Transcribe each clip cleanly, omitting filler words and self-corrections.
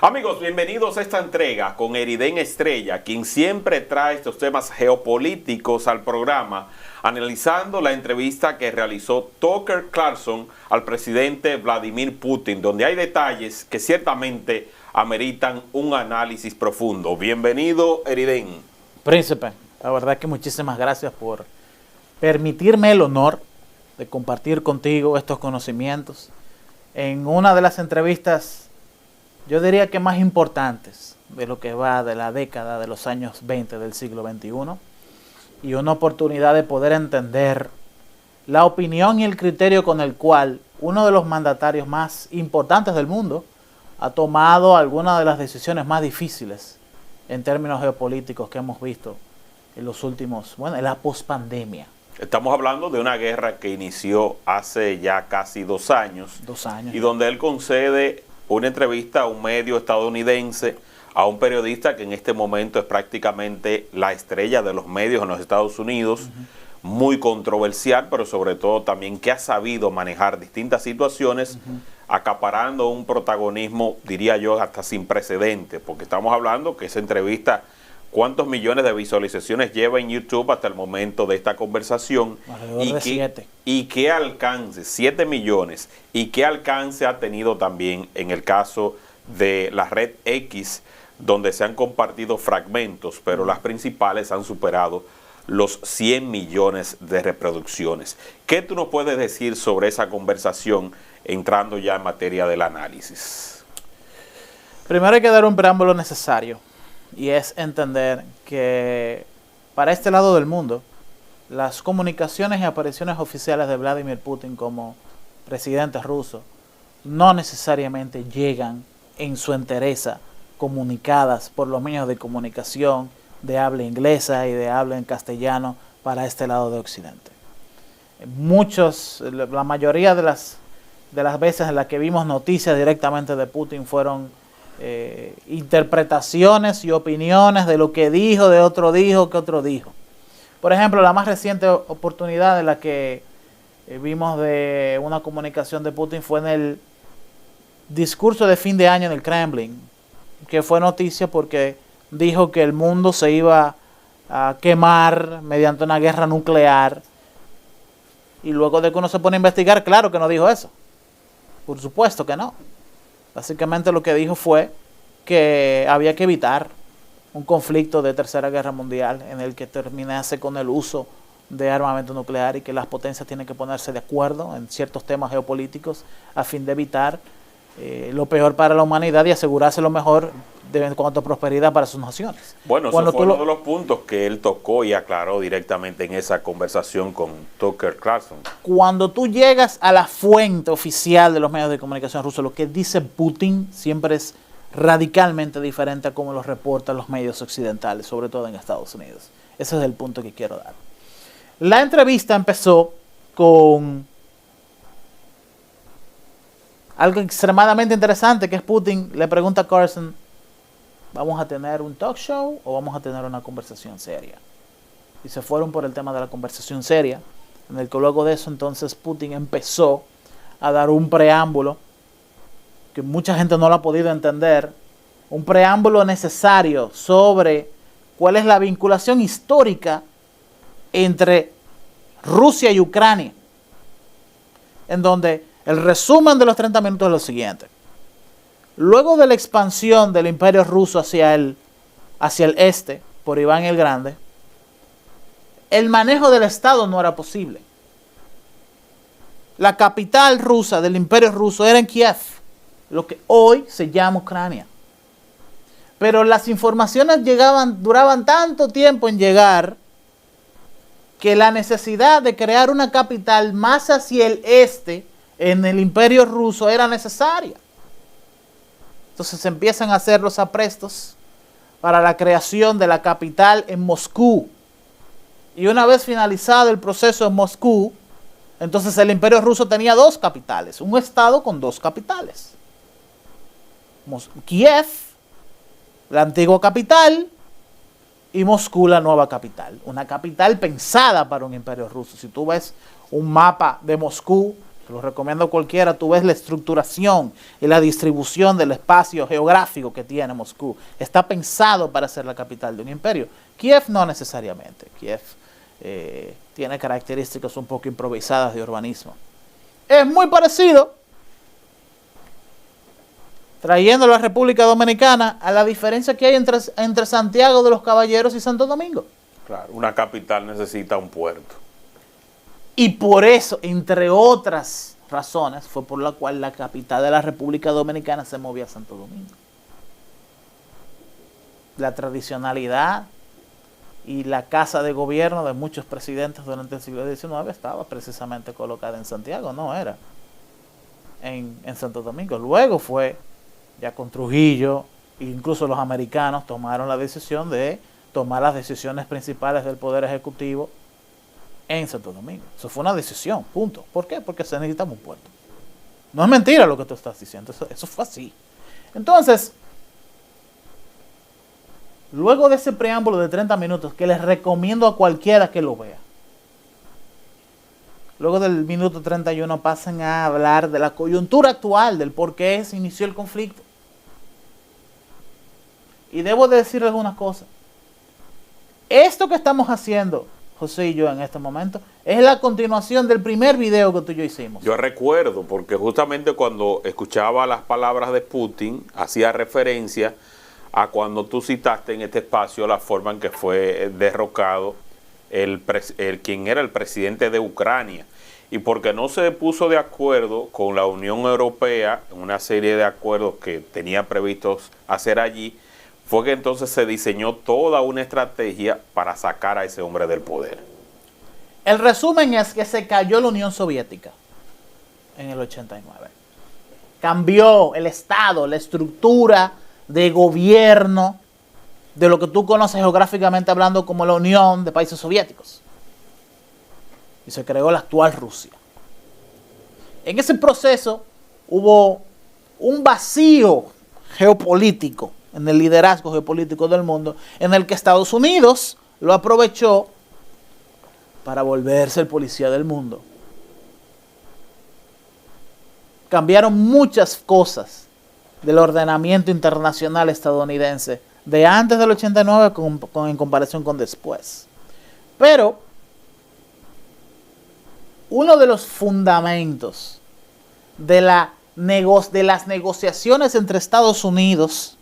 Amigos, bienvenidos a esta entrega con Eriden Estrella, quien siempre trae estos temas geopolíticos al programa, analizando la entrevista que realizó Tucker Carlson al presidente Vladimir Putin, donde hay detalles que ciertamente ameritan un análisis profundo. Bienvenido, Eriden. Príncipe, la verdad que muchísimas gracias por permitirme el honor de compartir contigo estos conocimientos en una de las entrevistas, yo diría que más importantes de lo que va de la década de los años 20 del siglo XXI, y una oportunidad de poder entender la opinión y el criterio con el cual uno de los mandatarios más importantes del mundo ha tomado algunas de las decisiones más difíciles en términos geopolíticos que hemos visto en los últimos, en la pospandemia. Estamos hablando de una guerra que inició hace ya casi 2 años. 2 años. Y donde él concede una entrevista a un medio estadounidense, a un periodista que en este momento es prácticamente la estrella de los medios en los Estados Unidos, muy controversial, pero sobre todo también que ha sabido manejar distintas situaciones, acaparando un protagonismo, diría yo, hasta sin precedentes, porque estamos hablando que esa entrevista, ¿cuántos millones de visualizaciones lleva en YouTube hasta el momento de esta conversación? Alrededor de 7. Y qué alcance, 7 millones, y qué alcance ha tenido también en el caso de la red X, donde se han compartido fragmentos, pero las principales han superado los 100 millones de reproducciones. ¿Qué tú nos puedes decir sobre esa conversación, entrando ya en materia del análisis? Primero hay que dar un preámbulo necesario, y es entender que para este lado del mundo, las comunicaciones y apariciones oficiales de Vladimir Putin como presidente ruso no necesariamente llegan en su entereza comunicadas por los medios de comunicación de habla inglesa y de habla en castellano para este lado de Occidente. La mayoría de las veces en las que vimos noticias directamente de Putin fueron interpretaciones y opiniones de lo que dijo, de otro dijo, que otro dijo. Por ejemplo, la más reciente oportunidad en la que vimos de una comunicación de Putin fue en el discurso de fin de año en el Kremlin, que fue noticia porque dijo que el mundo se iba a quemar mediante una guerra nuclear, y luego de que uno se pone a investigar, claro que no dijo eso. Por supuesto que no. Básicamente lo que dijo fue que había que evitar un conflicto de tercera guerra mundial en el que terminase con el uso de armamento nuclear, y que las potencias tienen que ponerse de acuerdo en ciertos temas geopolíticos a fin de evitar lo peor para la humanidad y asegurarse lo mejor en cuanto a prosperidad para sus naciones. Bueno, eso fue uno de los puntos que él tocó y aclaró directamente en esa conversación con Tucker Carlson. Cuando tú llegas a la fuente oficial de los medios de comunicación rusos, lo que dice Putin siempre es radicalmente diferente a cómo lo reportan los medios occidentales, sobre todo en Estados Unidos. Ese es el punto que quiero dar. La entrevista empezó con algo extremadamente interesante, que es Putin le pregunta a Carlson: ¿vamos a tener un talk show o vamos a tener una conversación seria? Y se fueron por el tema de la conversación seria, en el que luego de eso entonces Putin empezó a dar un preámbulo que mucha gente no lo ha podido entender, un preámbulo necesario sobre cuál es la vinculación histórica entre Rusia y Ucrania, en donde el resumen de los 30 minutos es lo siguiente. Luego de la expansión del Imperio Ruso hacia el este, por Iván el Grande, el manejo del Estado no era posible. La capital rusa del Imperio Ruso era en Kiev, lo que hoy se llama Ucrania. Pero las informaciones duraban tanto tiempo en llegar, que la necesidad de crear una capital más hacia el este en el Imperio Ruso era necesaria. Entonces se empiezan a hacer los aprestos para la creación de la capital en Moscú. Y una vez finalizado el proceso en Moscú, entonces el Imperio Ruso tenía 2 capitales, un estado con 2 capitales. Kiev, la antigua capital, y Moscú, la nueva capital. Una capital pensada para un imperio ruso. Si tú ves un mapa de Moscú te lo recomiendo a cualquiera, tú ves la estructuración y la distribución del espacio geográfico que tiene Moscú. Está pensado para ser la capital de un imperio. Kiev no necesariamente. Kiev tiene características un poco improvisadas de urbanismo. Es muy parecido, trayendo a la República Dominicana, a la diferencia que hay entre Santiago de los Caballeros y Santo Domingo. Claro, una capital necesita un puerto. Y por eso, entre otras razones, fue por la cual la capital de la República Dominicana se movió a Santo Domingo. La tradicionalidad y la casa de gobierno de muchos presidentes durante el siglo XIX estaba precisamente colocada en Santiago, no era en Santo Domingo. Luego fue, ya con Trujillo, incluso los americanos tomaron la decisión de tomar las decisiones principales del Poder Ejecutivo en Santo Domingo. Eso fue una decisión, punto. ¿Por qué? Porque se necesitaba un puerto. No es mentira lo que tú estás diciendo, eso fue así. Entonces, luego de ese preámbulo de 30 minutos, que les recomiendo a cualquiera que lo vea, luego del minuto 31 pasan a hablar de la coyuntura actual, del por qué se inició el conflicto. Y debo de decirles una cosa. Esto que estamos haciendo, José y yo, en este momento, es la continuación del primer video que tú y yo hicimos. Yo recuerdo, porque justamente cuando escuchaba las palabras de Putin, hacía referencia a cuando tú citaste en este espacio la forma en que fue derrocado quien era el presidente de Ucrania, y porque no se puso de acuerdo con la Unión Europea en una serie de acuerdos que tenía previstos hacer allí, fue que entonces se diseñó toda una estrategia para sacar a ese hombre del poder. El resumen es que se cayó la Unión Soviética en el 89. Cambió el Estado, la estructura de gobierno de lo que tú conoces geográficamente hablando como la Unión de Países Soviéticos. Y se creó la actual Rusia. En ese proceso hubo un vacío geopolítico en el liderazgo geopolítico del mundo, en el que Estados Unidos lo aprovechó para volverse el policía del mundo. Cambiaron muchas cosas del ordenamiento internacional estadounidense de antes del 89 en comparación con después. Pero uno de los fundamentos de las negociaciones entre Estados Unidos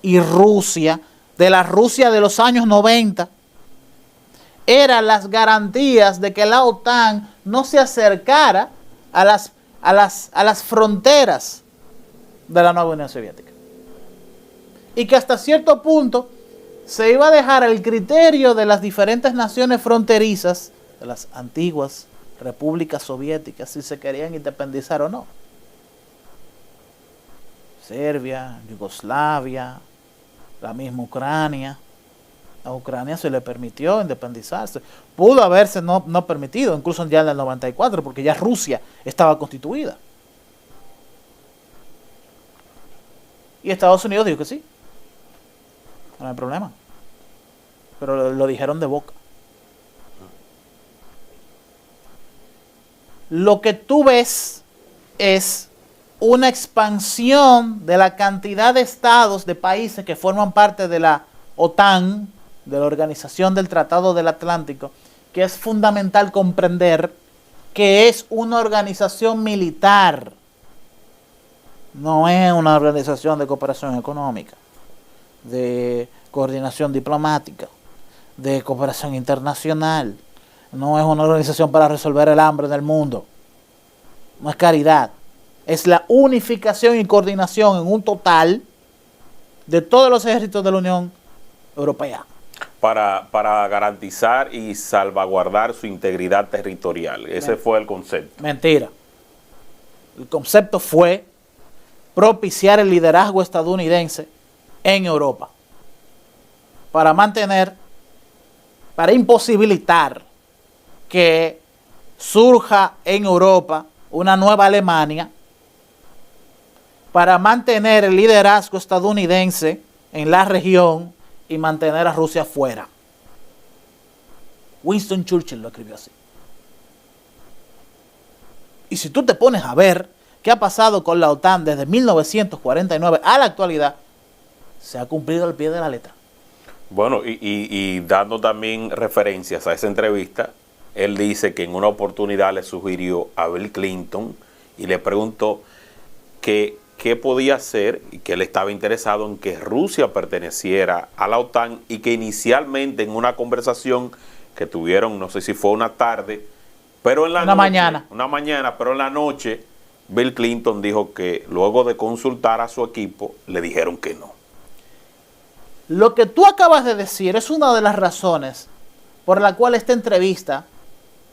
y Rusia, de la Rusia de los años 90, eran las garantías de que la OTAN no se acercara a las fronteras de la nueva Unión Soviética. Y que hasta cierto punto se iba a dejar el criterio de las diferentes naciones fronterizas, de las antiguas repúblicas soviéticas, si se querían independizar o no. Serbia, Yugoslavia, la misma Ucrania. A Ucrania se le permitió independizarse. Pudo haberse no permitido, incluso ya en el 94, porque ya Rusia estaba constituida. Y Estados Unidos dijo que sí. No hay problema. Pero lo dijeron de boca. Lo que tú ves es una expansión de la cantidad de estados, de países que forman parte de la OTAN, de la Organización del Tratado del Atlántico, que es fundamental comprender que es una organización militar, no es una organización de cooperación económica, de coordinación diplomática, de cooperación internacional, no es una organización para resolver el hambre del mundo, no es caridad. Es la unificación y coordinación en un total de todos los ejércitos de la Unión Europea. Para garantizar y salvaguardar su integridad territorial. Ese fue el concepto. Mentira. El concepto fue propiciar el liderazgo estadounidense en Europa. Para imposibilitar que surja en Europa una nueva Alemania, para mantener el liderazgo estadounidense en la región y mantener a Rusia fuera. Winston Churchill lo escribió así. Y si tú te pones a ver qué ha pasado con la OTAN desde 1949 a la actualidad, se ha cumplido al pie de la letra. Bueno, y dando también referencias a esa entrevista, él dice que en una oportunidad le sugirió a Bill Clinton y le preguntó qué podía hacer y que él estaba interesado en que Rusia perteneciera a la OTAN y que inicialmente en una conversación que tuvieron, no sé si fue una tarde, pero en la noche, una mañana, pero en la noche, Bill Clinton dijo que luego de consultar a su equipo, le dijeron que no. Lo que tú acabas de decir es una de las razones por la cual esta entrevista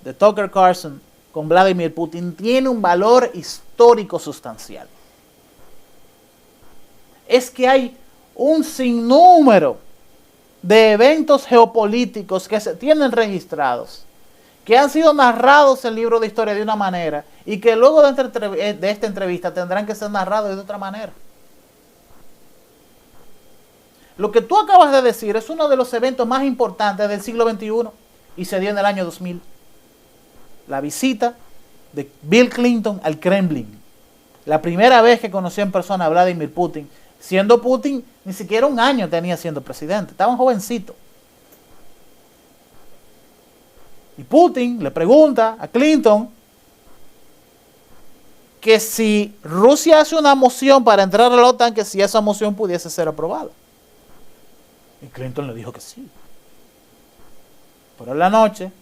de Tucker Carlson con Vladimir Putin tiene un valor histórico sustancial. Es que hay un sinnúmero de eventos geopolíticos que se tienen registrados, que han sido narrados en libros de historia de una manera y que luego de esta entrevista tendrán que ser narrados de otra manera. Lo que tú acabas de decir es uno de los eventos más importantes del siglo XXI y se dio en el año 2000. La visita de Bill Clinton al Kremlin. La primera vez que conoció en persona a Vladimir Putin, siendo Putin ni siquiera un año tenía siendo presidente, estaba un jovencito. Y Putin le pregunta a Clinton que si Rusia hace una moción para entrar a la OTAN, que si esa moción pudiese ser aprobada. Y Clinton le dijo que sí. Pero en la noche,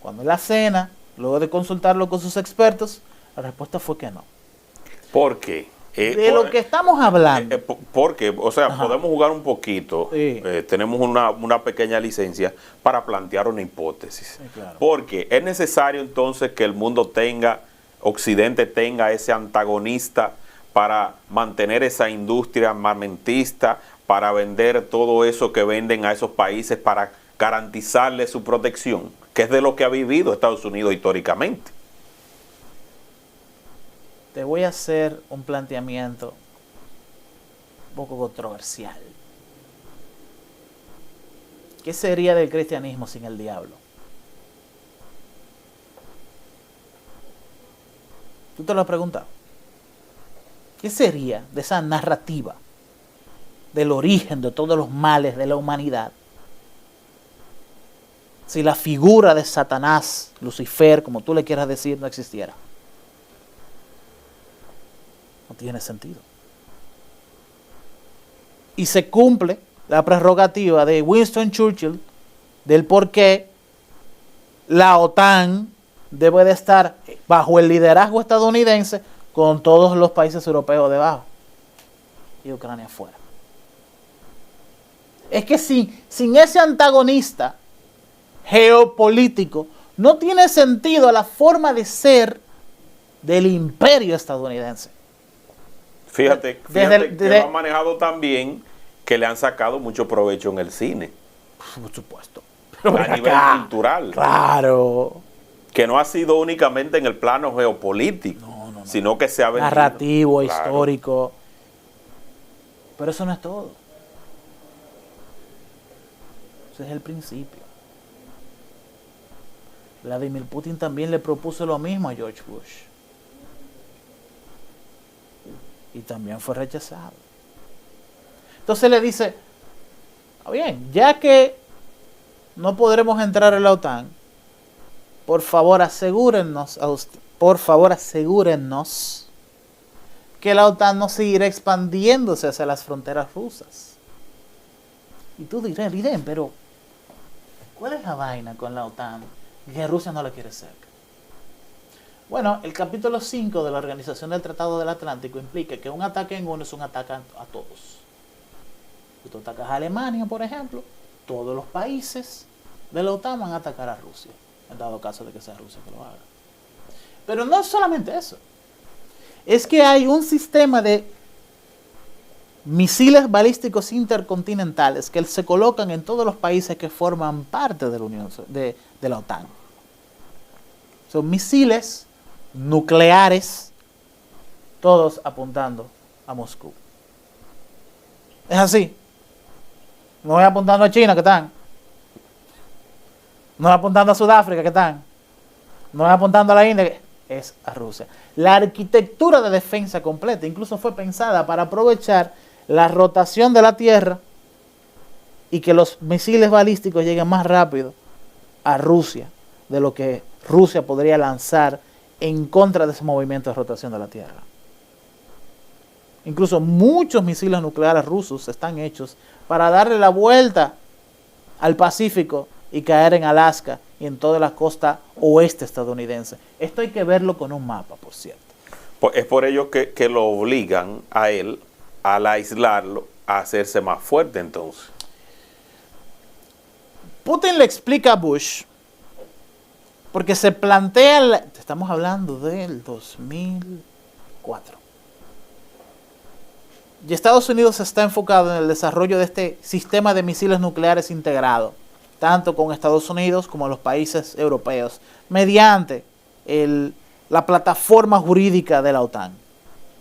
cuando en la cena, luego de consultarlo con sus expertos, la respuesta fue que no. ¿Por qué? De lo que estamos hablando. Porque, o sea, podemos jugar un poquito, sí. Tenemos una pequeña licencia para plantear una hipótesis. Sí, claro. Porque es necesario entonces que el mundo tenga, Occidente tenga ese antagonista para mantener esa industria armamentista, para vender todo eso que venden a esos países, para garantizarle su protección, que es de lo que ha vivido Estados Unidos históricamente. Te voy a hacer un planteamiento un poco controversial. ¿Qué sería del cristianismo sin el diablo? ¿Tú te lo has preguntado? ¿Qué sería de esa narrativa del origen de todos los males de la humanidad si la figura de Satanás, Lucifer, como tú le quieras decir, no existiera? No tiene sentido. Y se cumple la prerrogativa de Winston Churchill del por qué la OTAN debe de estar bajo el liderazgo estadounidense con todos los países europeos debajo y Ucrania afuera. Es que sin ese antagonista geopolítico no tiene sentido la forma de ser del imperio estadounidense. Fíjate que lo han manejado tan bien que le han sacado mucho provecho en el cine. Por supuesto. Pero a nivel cultural. Claro. Que no ha sido únicamente en el plano geopolítico, sino que se ha vendido. Narrativo, claro, histórico. Pero eso no es todo. Ese es el principio. Vladimir Putin también le propuso lo mismo a George Bush. Y también fue rechazado. Entonces le dice, bien, ya que no podremos entrar en la OTAN, por favor asegúrennos que la OTAN no seguirá expandiéndose hacia las fronteras rusas. Y tú dirás, Liden, pero ¿cuál es la vaina con la OTAN? Que Rusia no la quiere cerca. Bueno, el capítulo 5 de la Organización del Tratado del Atlántico implica que un ataque en uno es un ataque a todos. Si tú atacas a Alemania, por ejemplo, todos los países de la OTAN van a atacar a Rusia, en dado caso de que sea Rusia que lo haga. Pero no es solamente eso. Es que hay un sistema de misiles balísticos intercontinentales que se colocan en todos los países que forman parte de la Unión de la OTAN. Son misiles nucleares, todos apuntando a Moscú. Es así. No voy apuntando a China, ¿qué están? No voy apuntando a Sudáfrica, ¿qué están? No voy apuntando a la India, es a Rusia. La arquitectura de defensa completa incluso fue pensada para aprovechar la rotación de la Tierra y que los misiles balísticos lleguen más rápido a Rusia de lo que Rusia podría lanzar en contra de ese movimiento de rotación de la Tierra. Incluso muchos misiles nucleares rusos están hechos para darle la vuelta al Pacífico y caer en Alaska y en toda la costa oeste estadounidense. Esto hay que verlo con un mapa, por cierto. Es por ello que lo obligan a él, al aislarlo, a hacerse más fuerte entonces. Putin le explica a Bush, porque se plantea, estamos hablando del 2004, y Estados Unidos está enfocado en el desarrollo de este sistema de misiles nucleares integrado, tanto con Estados Unidos como los países europeos, mediante la plataforma jurídica de la OTAN,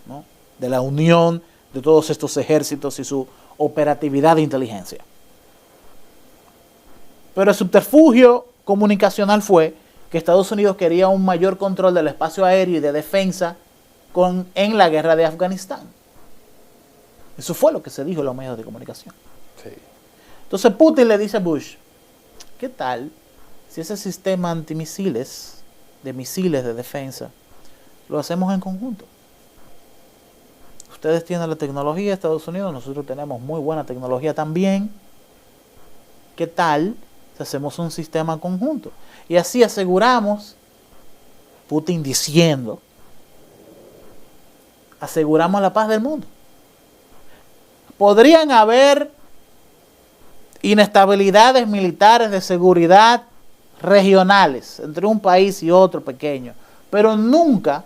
¿no? De la unión de todos estos ejércitos y su operatividad de inteligencia. Pero el subterfugio comunicacional fue que Estados Unidos quería un mayor control del espacio aéreo y de defensa en la guerra de Afganistán. Eso fue lo que se dijo en los medios de comunicación. Sí. Entonces Putin le dice a Bush, ¿qué tal si ese sistema antimisiles, de misiles de defensa, lo hacemos en conjunto? Ustedes tienen la tecnología, Estados Unidos, nosotros tenemos muy buena tecnología también. ¿Qué tal si hacemos un sistema conjunto? Y así aseguramos, Putin diciendo, aseguramos la paz del mundo. Podrían haber inestabilidades militares de seguridad regionales entre un país y otro pequeño, pero nunca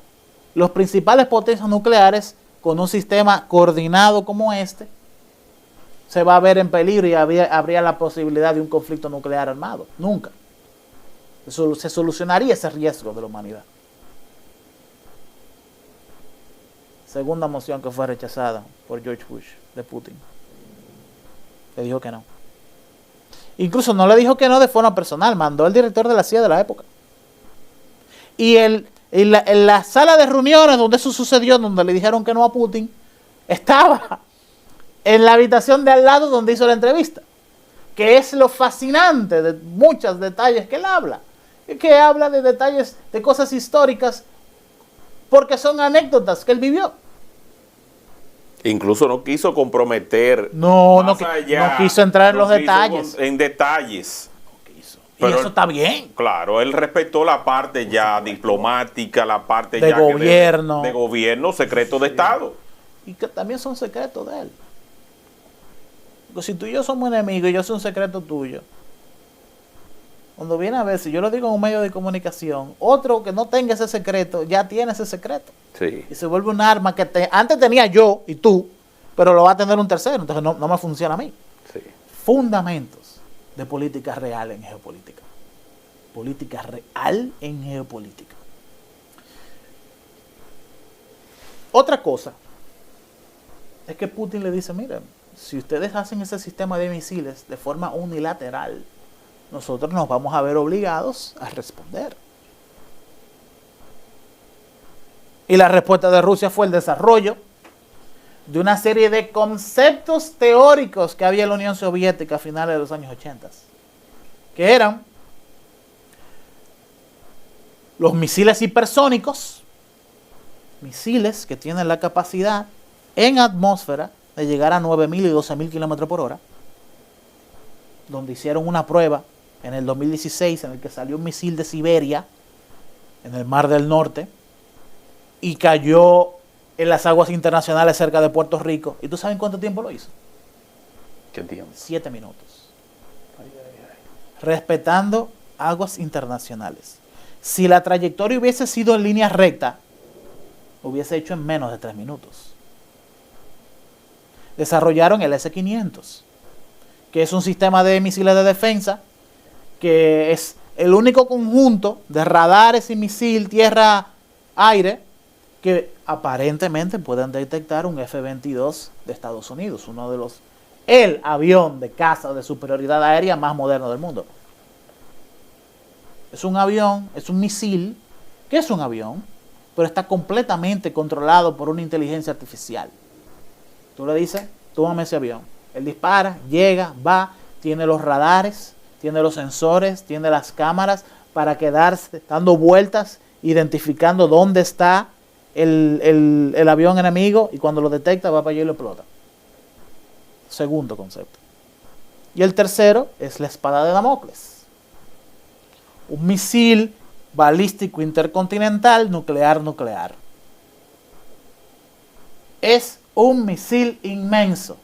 los principales potencias nucleares con un sistema coordinado como este se va a ver en peligro y habría la posibilidad de un conflicto nuclear armado. Nunca. Se solucionaría ese riesgo de la humanidad. Segunda moción que fue rechazada por George Bush de Putin. Le dijo que no. Incluso no le dijo que no de forma personal, mandó al director de la CIA de la época. Y en la sala de reuniones donde eso sucedió, donde le dijeron que no a Putin, estaba en la habitación de al lado donde hizo la entrevista, que es lo fascinante de muchos detalles que él habla, que habla de detalles, de cosas históricas, porque son anécdotas que él vivió. Incluso no quiso comprometer. No quiso entrar en los detalles. En detalles. No quiso. Pero y eso está bien. Claro, él respetó la parte ya diplomática, la parte de ya gobierno. De gobierno, secreto de Estado. Y que también son secretos de él. Porque si tú y yo somos enemigos y yo soy un secreto tuyo, cuando viene a ver, si yo lo digo en un medio de comunicación, otro que no tenga ese secreto, ya tiene ese secreto. Sí. Y se vuelve un arma que antes tenía yo y tú, pero lo va a tener un tercero, entonces no me funciona a mí. Sí. Fundamentos de política real en geopolítica. Política real en geopolítica. Otra cosa es que Putin le dice, miren, si ustedes hacen ese sistema de misiles de forma unilateral, nosotros nos vamos a ver obligados a responder. Y la respuesta de Rusia fue el desarrollo de una serie de conceptos teóricos que había en la Unión Soviética a finales de los años 80, que eran los misiles hipersónicos, misiles que tienen la capacidad en atmósfera de llegar a 9.000 y 12.000 kilómetros por hora, donde hicieron una prueba en el 2016 en el que salió un misil de Siberia en el Mar del Norte y cayó en las aguas internacionales cerca de Puerto Rico. ¿Y tú sabes en cuánto tiempo lo hizo? ¿Qué tiempo? 7 minutos. Respetando aguas internacionales. Si la trayectoria hubiese sido en línea recta, lo hubiese hecho en menos de 3 minutos. Desarrollaron el S-500, que es un sistema de misiles de defensa, que es el único conjunto de radares y misil tierra-aire que aparentemente pueden detectar un F-22 de Estados Unidos, uno de el avión de caza de superioridad aérea más moderno del mundo. Es un avión, es un misil. ¿Qué es un avión? pero está completamente controlado por una inteligencia artificial. Tú le dices, tómame ese avión. Él dispara, llega, va, tiene los radares, tiene los sensores, tiene las cámaras para quedarse dando vueltas, identificando dónde está el avión enemigo, y cuando lo detecta va para allá y lo explota. Segundo concepto. Y el tercero es la espada de Damocles. Un misil balístico intercontinental nuclear. Es un misil inmenso,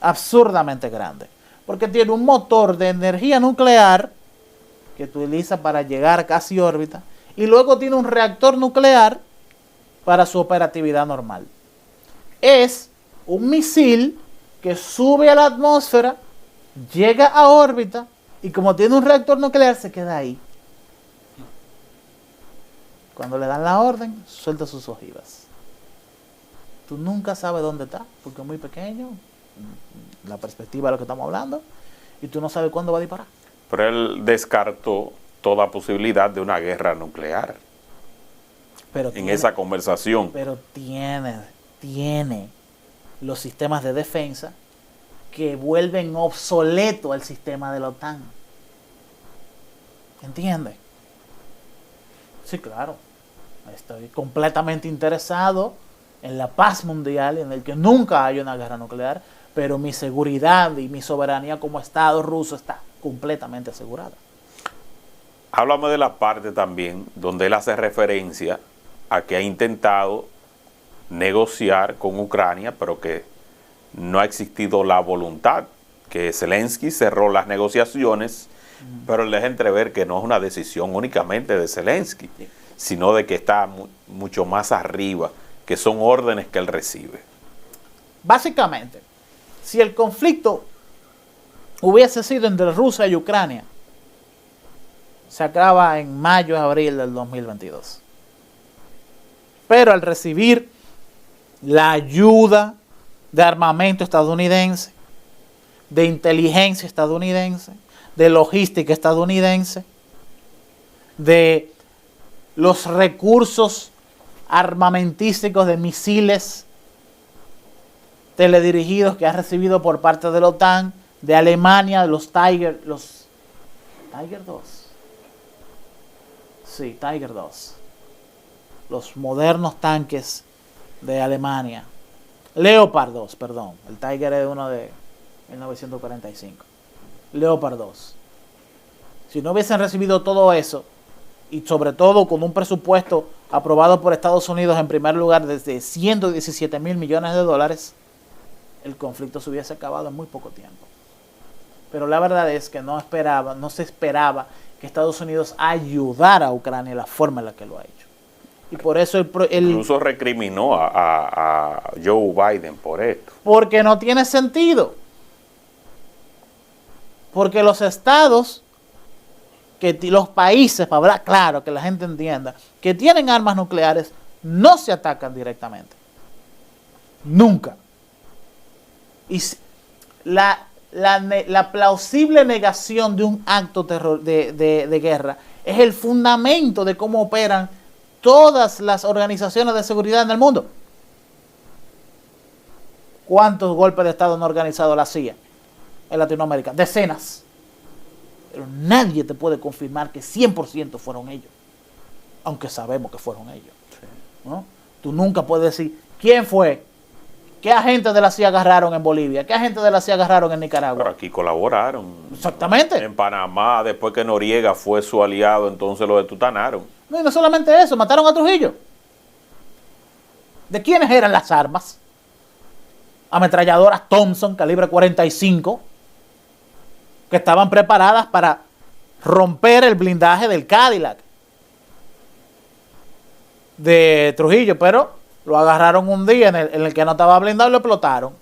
absurdamente grande, porque tiene un motor de energía nuclear que utiliza para llegar a casi órbita, y luego tiene un reactor nuclear para su operatividad normal. Es un misil que sube a la atmósfera, llega a órbita, y como tiene un reactor nuclear se queda ahí. Cuando le dan la orden, suelta sus ojivas. Tú nunca sabes dónde está, porque es muy pequeño, la perspectiva de lo que estamos hablando, y tú no sabes cuándo va a disparar. Pero él descartó toda posibilidad de una guerra nuclear en esa conversación. Pero tiene los sistemas de defensa que vuelven obsoleto al sistema de la OTAN. ¿Entiendes? Sí, claro. Estoy completamente interesado en la paz mundial, en el que nunca haya una guerra nuclear, pero mi seguridad y mi soberanía como Estado ruso está completamente asegurada. Háblame de la parte también donde él hace referencia a que ha intentado negociar con Ucrania, pero que no ha existido la voluntad, que Zelensky cerró las negociaciones, pero le deja entrever que no es una decisión únicamente de Zelensky, sino de que está mucho más arriba, que son órdenes que él recibe. Básicamente, si el conflicto hubiese sido entre Rusia y Ucrania, se acaba en mayo, abril del 2022. Pero al recibir la ayuda de armamento estadounidense, de inteligencia estadounidense, de logística estadounidense, de los recursos armamentísticos de misiles teledirigidos que ha recibido por parte de la OTAN, de Alemania, los Tiger 2. Sí, Tiger 2. Los modernos tanques de Alemania. Leopard 2, perdón. El Tiger es uno de 1945. Leopard 2. Si no hubiesen recibido todo eso, y sobre todo con un presupuesto aprobado por Estados Unidos en primer lugar desde 117 mil millones de dólares, el conflicto se hubiese acabado en muy poco tiempo. Pero la verdad es que no se esperaba que Estados Unidos ayudara a Ucrania de la forma en la que lo ha hecho. Y por eso incluso recriminó a Joe Biden por esto. Porque no tiene sentido. Porque los estados, los países, para hablar claro, que la gente entienda, que tienen armas nucleares, no se atacan directamente. Nunca. Y la plausible negación de un acto de guerra es el fundamento de cómo operan todas las organizaciones de seguridad en el mundo. ¿Cuántos golpes de Estado no ha organizado la CIA en Latinoamérica? Decenas. Pero nadie te puede confirmar que 100% fueron ellos, aunque sabemos que fueron ellos. ¿No? Tú nunca puedes decir quién fue, qué agentes de la CIA agarraron en Bolivia, qué agentes de la CIA agarraron en Nicaragua. Pero aquí colaboraron. Exactamente. En Panamá, después que Noriega fue su aliado, entonces lo detutanaron. No, y no solamente eso, mataron a Trujillo. ¿De quiénes eran las armas? Ametralladoras Thompson, calibre 45, que estaban preparadas para romper el blindaje del Cadillac de Trujillo, pero lo agarraron un día en el que no estaba blindado y lo explotaron.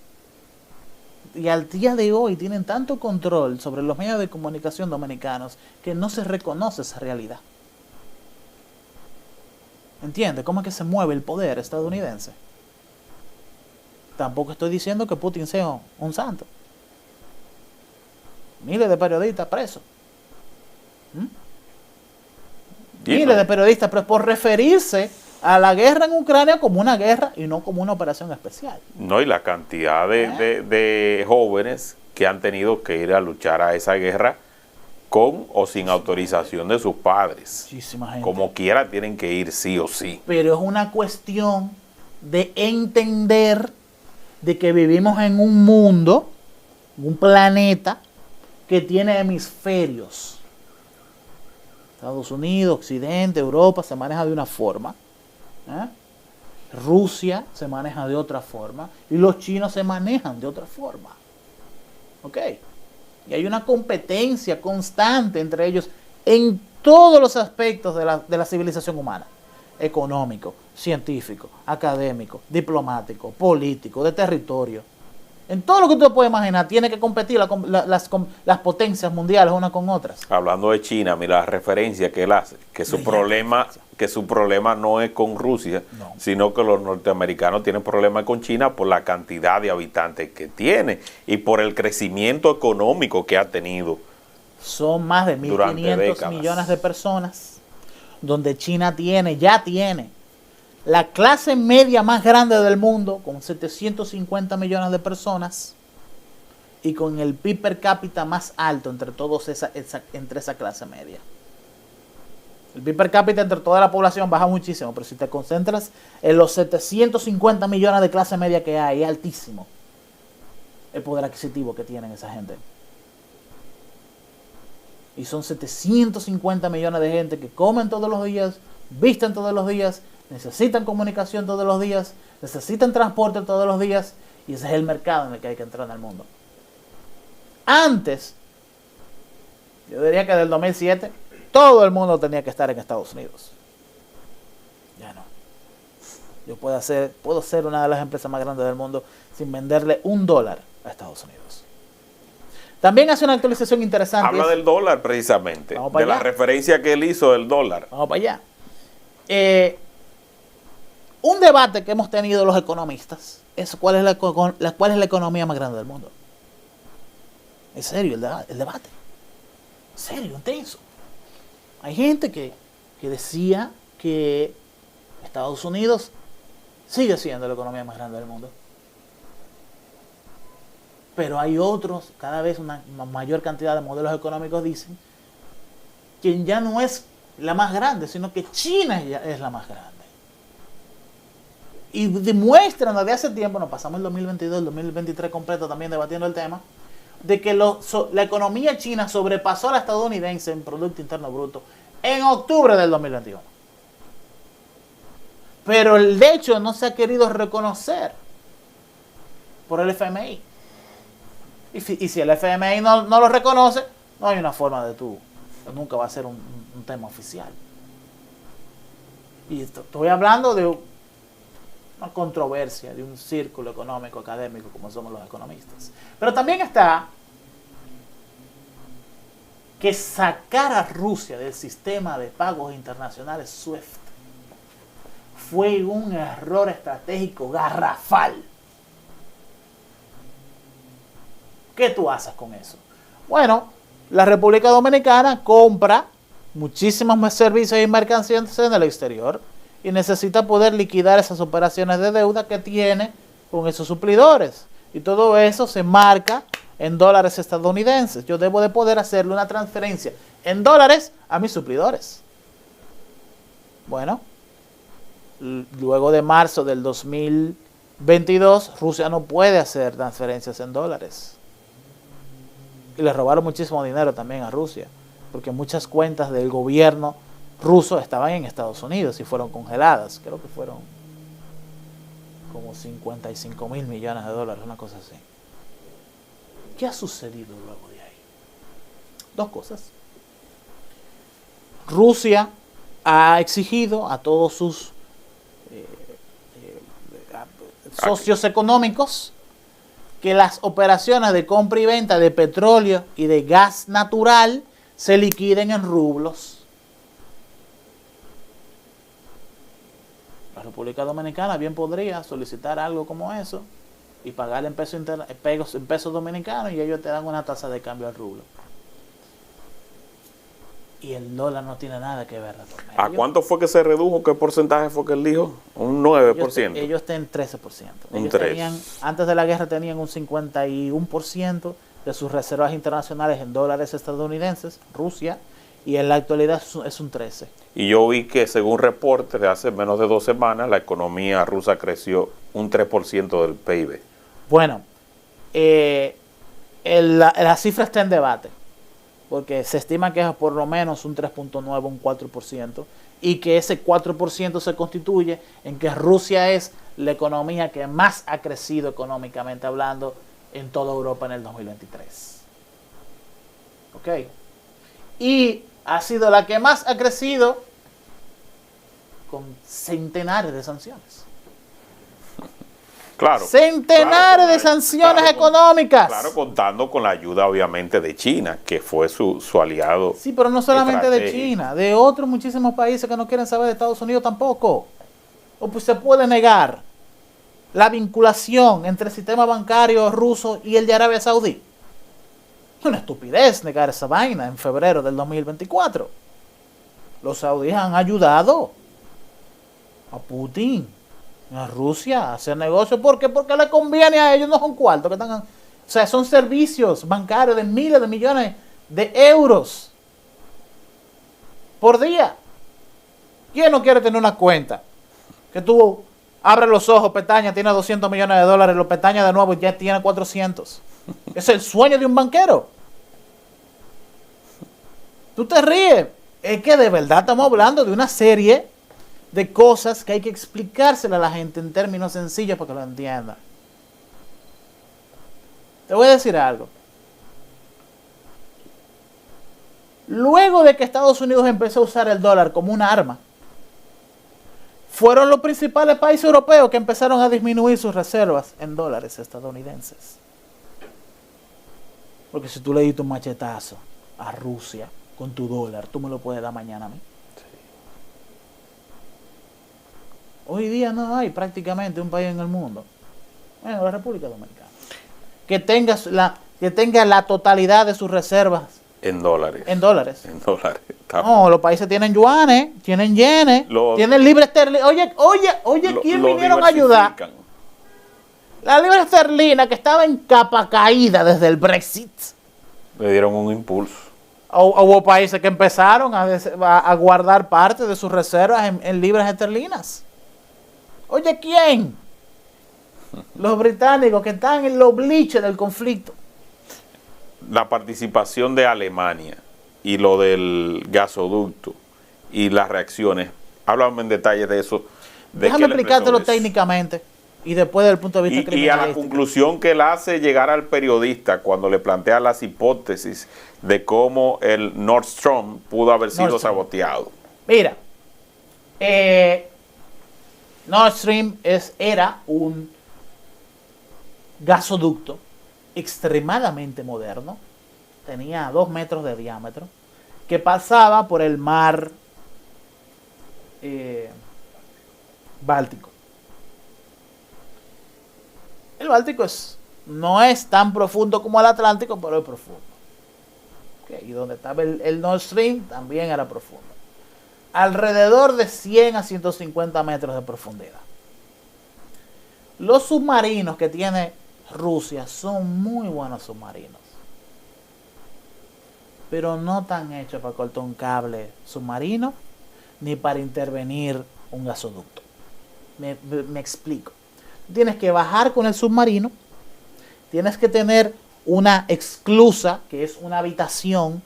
Y al día de hoy tienen tanto control sobre los medios de comunicación dominicanos que no se reconoce esa realidad. ¿Entiendes? ¿Cómo es que se mueve el poder estadounidense? Tampoco estoy diciendo que Putin sea un santo. Miles de periodistas presos. miles de periodistas, pero por referirse a la guerra en Ucrania como una guerra y no como una operación especial. No, y la cantidad de jóvenes que han tenido que ir a luchar a esa guerra con o sin autorización de sus padres. Muchísima gente. Como quiera tienen que ir sí o sí. Pero es una cuestión de entender de que vivimos en un mundo, un planeta que tiene hemisferios. Estados Unidos, Occidente, Europa se maneja de una forma. Rusia se maneja de otra forma. Y los chinos se manejan de otra forma. ¿Ok? Y hay una competencia constante entre ellos en todos los aspectos de la civilización humana. Económico, científico, académico, diplomático, político, de territorio. En todo lo que tú puedes imaginar, tiene que competir las potencias mundiales unas con otras. Hablando de China, mira la referencia que él hace, que su problema no es con Rusia, no, sino que los norteamericanos tienen problemas con China por la cantidad de habitantes que tiene y por el crecimiento económico que ha tenido. Son más de 1.500 millones de personas, donde China ya tiene la clase media más grande del mundo, con 750 millones de personas, y con el PIB per cápita más alto entre todos entre esa clase media. El PIB per cápita entre toda la población baja muchísimo, pero si te concentras en los 750 millones de clase media que hay, es altísimo el poder adquisitivo que tienen esa gente. Y son 750 millones de gente que comen todos los días, visten todos los días, necesitan comunicación todos los días, necesitan transporte todos los días, y ese es el mercado en el que hay que entrar en el mundo. Antes, yo diría que del 2007, todo el mundo tenía que estar en Estados Unidos. Ya no. Yo puedo ser una de las empresas más grandes del mundo sin venderle $1 a Estados Unidos. También hace una actualización interesante. Habla del dólar precisamente, de la referencia que él hizo del dólar. Vamos para allá. Un debate que hemos tenido los economistas es cuál es la economía más grande del mundo. Es serio el debate. Serio, intenso. Hay gente que decía que Estados Unidos sigue siendo la economía más grande del mundo. Pero hay otros, cada vez una mayor cantidad de modelos económicos dicen que ya no es la más grande, sino que China ya es la más grande. Y demuestran desde hace tiempo, nos pasamos el 2022, el 2023 completo también debatiendo el tema, de que la economía china sobrepasó a la estadounidense en Producto Interno Bruto en octubre del 2021. Pero el hecho no se ha querido reconocer por el FMI. Y si el FMI no lo reconoce, no hay una forma de nunca va a ser un tema oficial. Y estoy hablando de una controversia, de un círculo económico, académico, como somos los economistas. Pero también está que sacar a Rusia del sistema de pagos internacionales SWIFT fue un error estratégico garrafal. ¿Qué tú haces con eso? Bueno, la República Dominicana compra muchísimos servicios y mercancías en el exterior y necesita poder liquidar esas operaciones de deuda que tiene con esos suplidores. Y todo eso se marca en dólares estadounidenses. Yo debo de poder hacerle una transferencia en dólares a mis suplidores. Bueno, luego de marzo del 2022, Rusia no puede hacer transferencias en dólares. Y le robaron muchísimo dinero también a Rusia, porque muchas cuentas del gobierno ruso estaban en Estados Unidos y fueron congeladas. Creo que fueron como 55.000 millones de dólares, una cosa así. ¿Qué ha sucedido luego de ahí? Dos cosas. Rusia ha exigido a todos sus socios económicos que las operaciones de compra y venta de petróleo y de gas natural se liquiden en rublos. La República Dominicana bien podría solicitar algo como eso y pagar en pesos dominicanos, y ellos te dan una tasa de cambio al rublo. Y el dólar no tiene nada que ver. ¿A cuánto fue que se redujo? ¿Qué porcentaje fue que él dijo? Un 9%. Ellos tienen 13%. Un Ellos 3%. antes de la guerra tenían un 51% de sus reservas internacionales en dólares estadounidenses, Rusia, y en la actualidad es un 13%. Y yo vi que según reportes de hace menos de 2 semanas, la economía rusa creció un 3% del PIB. Bueno, la cifra está en debate, porque se estima que es por lo menos un 3.9, un 4%, y que ese 4% se constituye en que Rusia es la economía que más ha crecido económicamente hablando en toda Europa en el 2023. ¿Ok? Y ha sido la que más ha crecido con centenares de sanciones. Claro. Centenares de sanciones económicas. Claro, contando con la ayuda obviamente de China, que fue su aliado. Sí, pero no solamente de China, de otros muchísimos países que no quieren saber de Estados Unidos tampoco. O pues se puede negar la vinculación entre el sistema bancario ruso y el de Arabia Saudí. Es una estupidez negar esa vaina en febrero del 2024. Los saudíes han ayudado a Putin, a Rusia, a hacer negocio. ¿Por qué? Porque le conviene a ellos, no son cuartos que están. O sea, son servicios bancarios de miles de millones de euros por día. ¿Quién no quiere tener una cuenta? Que tú abres los ojos, pestaña, tiene 200 millones de dólares, lo pestaña de nuevo y ya tiene 400. Es el sueño de un banquero. Tú te ríes. Es que de verdad estamos hablando de una serie de cosas que hay que explicársela a la gente en términos sencillos para que lo entienda. Te voy a decir algo. Luego de que Estados Unidos empezó a usar el dólar como una arma, fueron los principales países europeos que empezaron a disminuir sus reservas en dólares estadounidenses. Porque si tú le diste un machetazo a Rusia con tu dólar, tú me lo puedes dar mañana a mí. Hoy día no hay prácticamente un país en el mundo, bueno, la República Dominicana, que tenga la totalidad de sus reservas en dólares. En dólares. No, los países tienen yuanes, tienen yenes, tienen libra esterlina. Oye, ¿quién vinieron a ayudar? La libra esterlina, que estaba en capa caída desde el Brexit. Le dieron un impulso. Hubo países que empezaron a guardar parte de sus reservas en libras esterlinas. Oye, ¿quién? Los británicos, que están en los bleachers del conflicto. La participación de Alemania y lo del gasoducto y las reacciones. Háblame en detalle de eso. Déjame explicártelo técnicamente y después desde el punto de vista criminalístico. Y a la conclusión que él hace llegar al periodista cuando le plantea las hipótesis de cómo el Nord Stream pudo haber sido saboteado. Mira, Nord Stream era un gasoducto extremadamente moderno, tenía 2 metros de diámetro, que pasaba por el mar Báltico. El Báltico no es tan profundo como el Atlántico, pero es profundo. Okay, y donde estaba el Nord Stream también era profundo. Alrededor de 100 a 150 metros de profundidad. Los submarinos que tiene Rusia son muy buenos submarinos, pero no están hechos para cortar un cable submarino ni para intervenir un gasoducto. Me explico. Tienes que bajar con el submarino, tienes que tener una esclusa, que es una habitación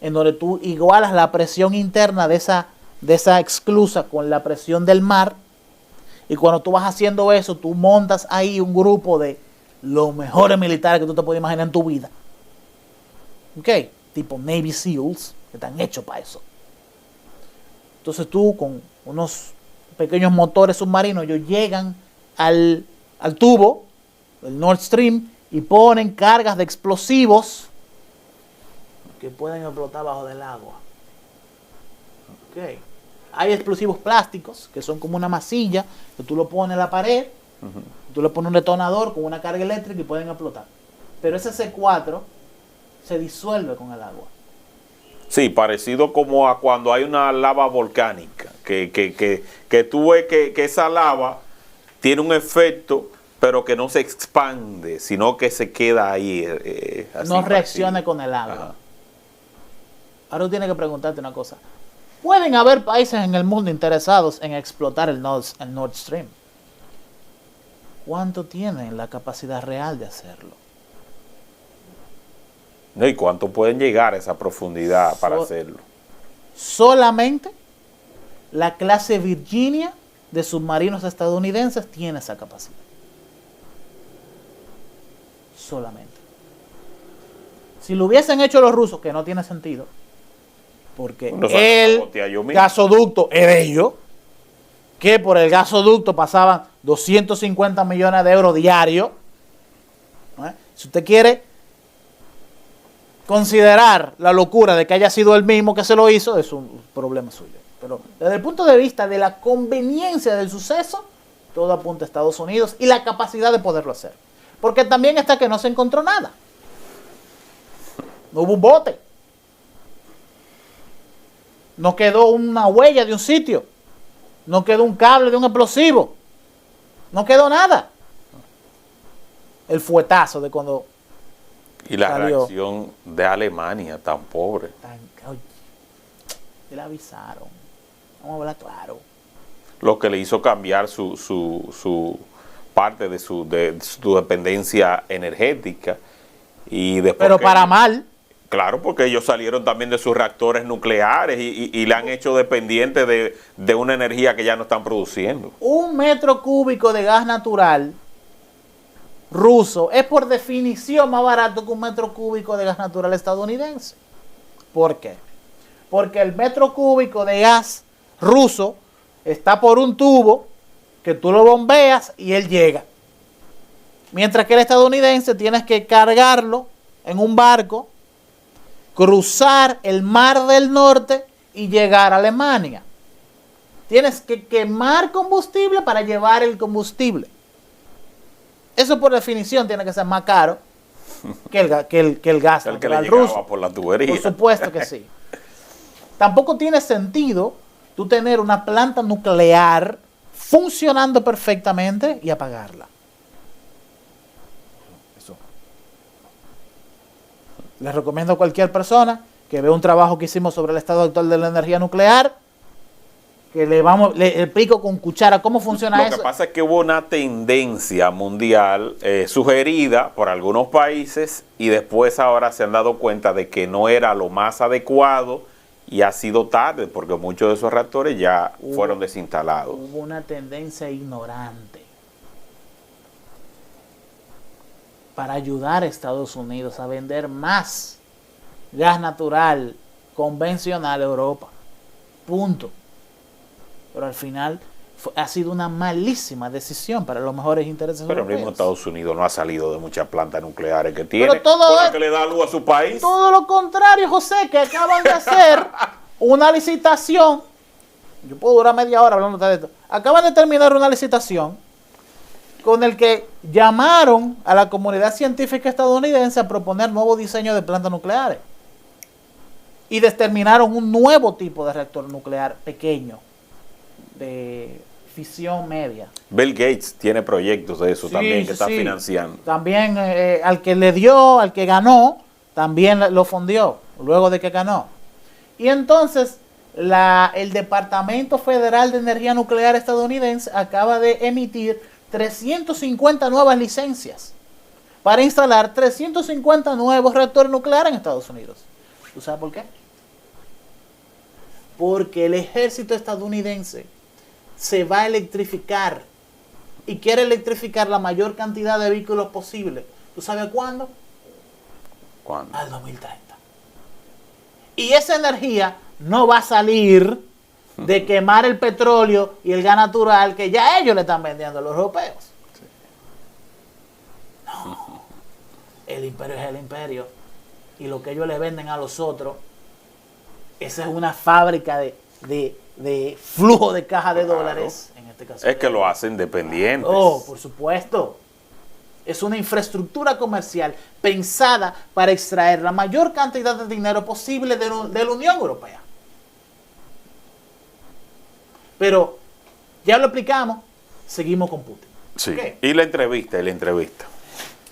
en donde tú igualas la presión interna de esa esclusa con la presión del mar, y cuando tú vas haciendo eso, tú montas ahí un grupo de los mejores militares que tú te puedes imaginar en tu vida. ¿Ok? Tipo Navy SEALs, que están hechos para eso. Entonces tú, con unos pequeños motores submarinos, ellos llegan al tubo del Nord Stream y ponen cargas de explosivos que pueden explotar bajo del agua. ¿Ok? Hay explosivos plásticos, que son como una masilla, que tú lo pones en la pared, tú le pones un detonador con una carga eléctrica y pueden explotar. Pero ese C4 se disuelve con el agua. Sí, parecido como a cuando hay una lava volcánica, que tú ves que esa lava tiene un efecto, pero que no se expande, sino que se queda ahí. Así no reaccione parecido. con el agua. Ajá. Ahora tú tienes que preguntarte una cosa. ¿Pueden haber países en el mundo interesados en explotar el Nord Stream? ¿Cuánto tienen la capacidad real de hacerlo? ¿No? ¿Y cuánto pueden llegar a esa profundidad para hacerlo? Solamente la clase Virginia de submarinos estadounidenses tiene esa capacidad. Solamente. Si lo hubiesen hecho los rusos, que no tiene sentido, porque el gasoducto es de ellos, que por el gasoducto pasaban 250 millones de euros diarios. Si usted quiere considerar la locura de que haya sido él mismo que se lo hizo, es un problema suyo. Pero desde el punto de vista de la conveniencia del suceso, todo apunta a Estados Unidos y la capacidad de poderlo hacer. Porque también está que no se encontró nada. No hubo un bote. No quedó una huella de un sitio. No quedó un cable de un explosivo. No quedó nada. El fuetazo de cuando y la salió. reacción de Alemania, tan pobre. Oye, le avisaron. Vamos a hablar claro. Lo que le hizo cambiar su parte de su dependencia energética. Y después pero para mal. Claro, porque ellos salieron también de sus reactores nucleares y le han hecho dependiente de una energía que ya no están produciendo. 1 metro cúbico de gas natural ruso es por definición más barato que 1 metro cúbico de gas natural estadounidense. ¿Por qué? Porque el metro cúbico de gas ruso está por un tubo que tú lo bombeas y él llega. Mientras que el estadounidense tienes que cargarlo en un barco, cruzar el Mar del Norte y llegar a Alemania. Tienes que quemar combustible para llevar el combustible. Eso por definición tiene que ser más caro que el gas natural ruso. Por la tubería. Por supuesto que sí. Tampoco tiene sentido tú tener una planta nuclear funcionando perfectamente y apagarla. Eso. Les recomiendo a cualquier persona que vea un trabajo que hicimos sobre el estado actual de la energía nuclear, que le explico con cuchara cómo funciona eso. Lo que pasa es que hubo una tendencia mundial sugerida por algunos países y después ahora se han dado cuenta de que no era lo más adecuado y ha sido tarde porque muchos de esos reactores ya fueron desinstalados. Hubo una tendencia ignorante para ayudar a Estados Unidos a vender más gas natural convencional a Europa. Punto. Pero al final ha sido una malísima decisión para los mejores intereses europeos. Pero el mismo Estados Unidos no ha salido de muchas plantas nucleares que tiene, pero todo por la que le da luz a su país. Todo lo contrario, José, que acaban de hacer una licitación. Yo puedo durar media hora hablando de esto. Acaban de terminar una licitación con el que llamaron a la comunidad científica estadounidense a proponer nuevos diseños de plantas nucleares. Y determinaron un nuevo tipo de reactor nuclear pequeño, de fisión media. Bill Gates tiene proyectos de eso también que está financiando. También al que le dio, al que ganó, también lo fundió, luego de que ganó. Y entonces el Departamento Federal de Energía Nuclear estadounidense acaba de emitir 350 nuevas licencias para instalar 350 nuevos reactores nucleares en Estados Unidos. ¿Tú sabes por qué? Porque el ejército estadounidense se va a electrificar y quiere electrificar la mayor cantidad de vehículos posible. ¿Tú sabes cuándo? ¿Cuándo? Al 2030. Y esa energía no va a salir de quemar el petróleo y el gas natural que ya ellos le están vendiendo a los europeos. Sí. No. El imperio es el imperio. Y lo que ellos le venden a los otros, esa es una fábrica de flujo de caja de dólares, en este caso. Es que lo hacen dependiente. Oh, por supuesto. Es una infraestructura comercial pensada para extraer la mayor cantidad de dinero posible de la Unión Europea. Pero, ya lo explicamos, seguimos con Putin. Sí. ¿Okay? Y la entrevista.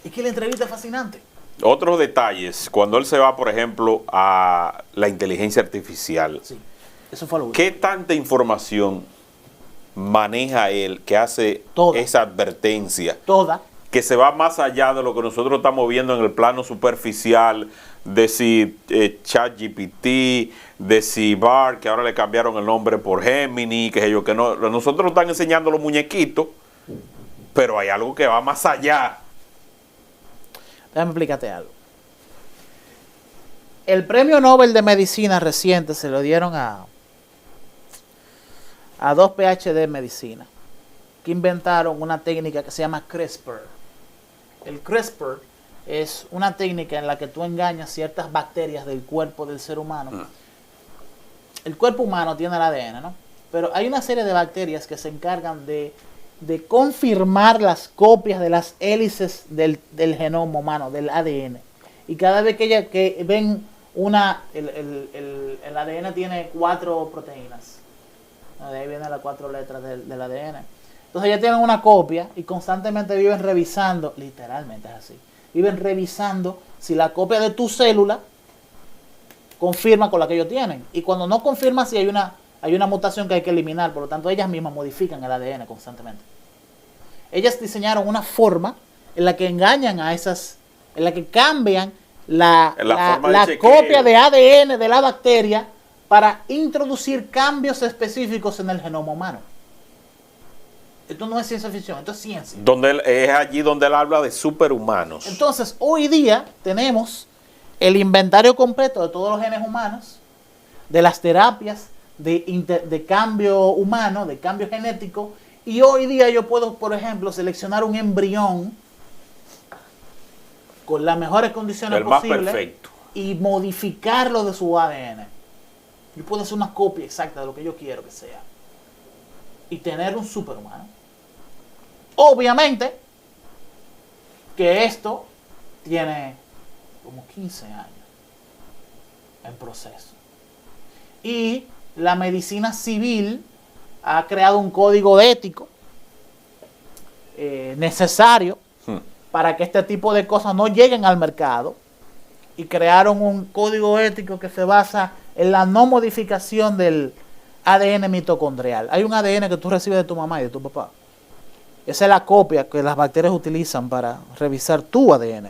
Es que la entrevista es fascinante. Otros detalles, cuando él se va, por ejemplo, a la inteligencia artificial, Sí, eso fue lo último. ¿qué tanta información maneja él que hace Toda. esa advertencia? Toda. Que se va más allá de lo que nosotros estamos viendo en el plano superficial, de si ChatGPT, de si Bard, que ahora le cambiaron el nombre por Gemini, que ellos que no, nosotros nos están enseñando los muñequitos, pero hay algo que va más allá. Déjame explicarte algo. El premio Nobel de Medicina reciente se lo dieron a dos PhD en medicina que inventaron una técnica que se llama CRISPR. El CRISPR es una técnica en la que tú engañas ciertas bacterias del cuerpo del ser humano. El cuerpo humano tiene el ADN, ¿no? Pero hay una serie de bacterias que se encargan de confirmar las copias de las hélices del genoma humano, del ADN. Y cada vez que ven el ADN tiene 4 proteínas. De ahí vienen las 4 letras del ADN. Entonces ya tienen una copia y constantemente viven revisando, literalmente es así, viven revisando si la copia de tu célula confirma con la que ellos tienen. Y cuando no confirma, si hay una mutación que hay que eliminar, por lo tanto ellas mismas modifican el ADN constantemente. Ellas diseñaron una forma en la que engañan a esas, en la que cambian la copia de ADN de la bacteria para introducir cambios específicos en el genoma humano. Esto no es ciencia ficción, esto es ciencia. Es allí donde él habla de superhumanos. Entonces, hoy día tenemos el inventario completo de todos los genes humanos, de las terapias de cambio humano, de cambio genético, y hoy día yo puedo, por ejemplo, seleccionar un embrión con las mejores condiciones posibles, más perfecto, y modificarlo de su ADN. Yo puedo hacer una copia exacta de lo que yo quiero que sea y tener un superhumano. Obviamente que esto tiene como 15 años en proceso. Y la medicina civil ha creado un código ético necesario para que este tipo de cosas no lleguen al mercado, y crearon un código ético que se basa en la no modificación del ADN mitocondrial. Hay un ADN que tú recibes de tu mamá y de tu papá. Esa es la copia que las bacterias utilizan para revisar tu ADN.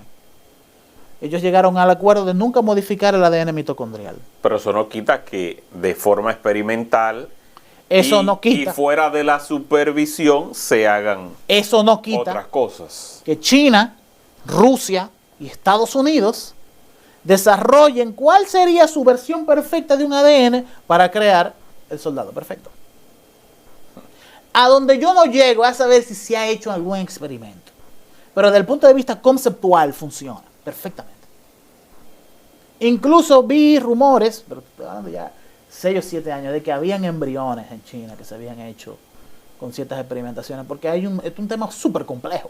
Ellos llegaron al acuerdo de nunca modificar el ADN mitocondrial. Pero eso no quita que de forma experimental y fuera de la supervisión se hagan otras cosas. Que China, Rusia y Estados Unidos desarrollen cuál sería su versión perfecta de un ADN para crear el soldado perfecto. A donde yo no llego a saber si se ha hecho algún experimento, pero desde el punto de vista conceptual funciona perfectamente. Incluso vi rumores, pero hablando ya 6 o 7 años, de que habían embriones en China que se habían hecho con ciertas experimentaciones, porque es un tema súper complejo.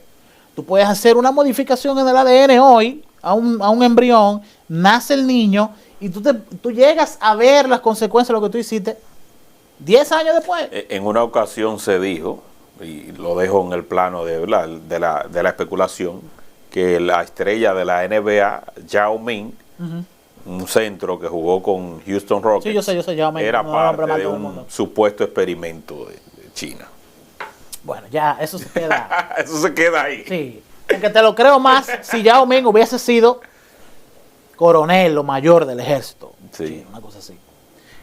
Tú puedes hacer una modificación en el ADN hoy a un embrión, nace el niño y tú llegas a ver las consecuencias de lo que tú hiciste 10 años después. En una ocasión se dijo, y lo dejo en el plano de la especulación, que la estrella de la NBA, Yao Ming, un centro que jugó con Houston Rockets, sí, yo sé, Yao Ming, era parte de un supuesto experimento de China. Bueno, ya, eso se queda. Eso se queda ahí. Sí, es que te lo creo más si Yao Ming hubiese sido coronel o mayor del ejército. Sí. Una cosa así.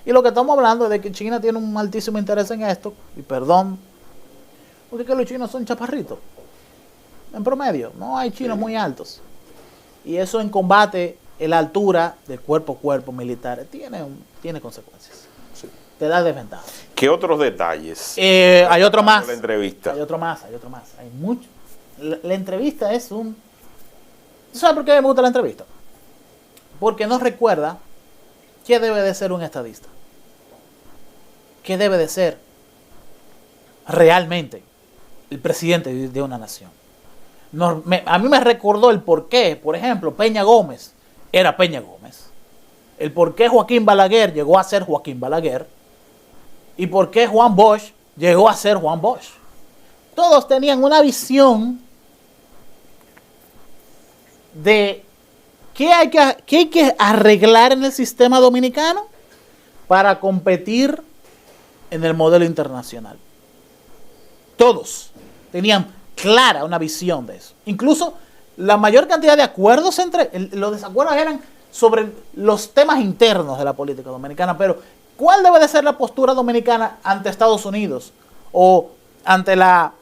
Y lo que estamos hablando es de que China tiene un altísimo interés en esto, y perdón, porque es que los chinos son chaparritos. En promedio, no hay chinos muy altos. Y eso en combate, en la altura de cuerpo a cuerpo militar, tiene consecuencias. Sí. Te da desventaja. ¿Qué otros detalles? Hay otro más. La entrevista. Hay otro más. Hay mucho. La entrevista es un... ¿Tú sabes por qué me gusta la entrevista? Porque nos recuerda qué debe de ser un estadista. ¿Qué debe de ser realmente el presidente de una nación? A mí me recordó el por qué, por ejemplo, Peña Gómez era Peña Gómez. El por qué Joaquín Balaguer llegó a ser Joaquín Balaguer. Y por qué Juan Bosch llegó a ser Juan Bosch. Todos tenían una visión de qué hay que arreglar en el sistema dominicano para competir en el modelo internacional. Todos tenían clara una visión de eso. Incluso la mayor cantidad de acuerdos los desacuerdos eran sobre los temas internos de la política dominicana, pero ¿cuál debe de ser la postura dominicana ante Estados Unidos o ante la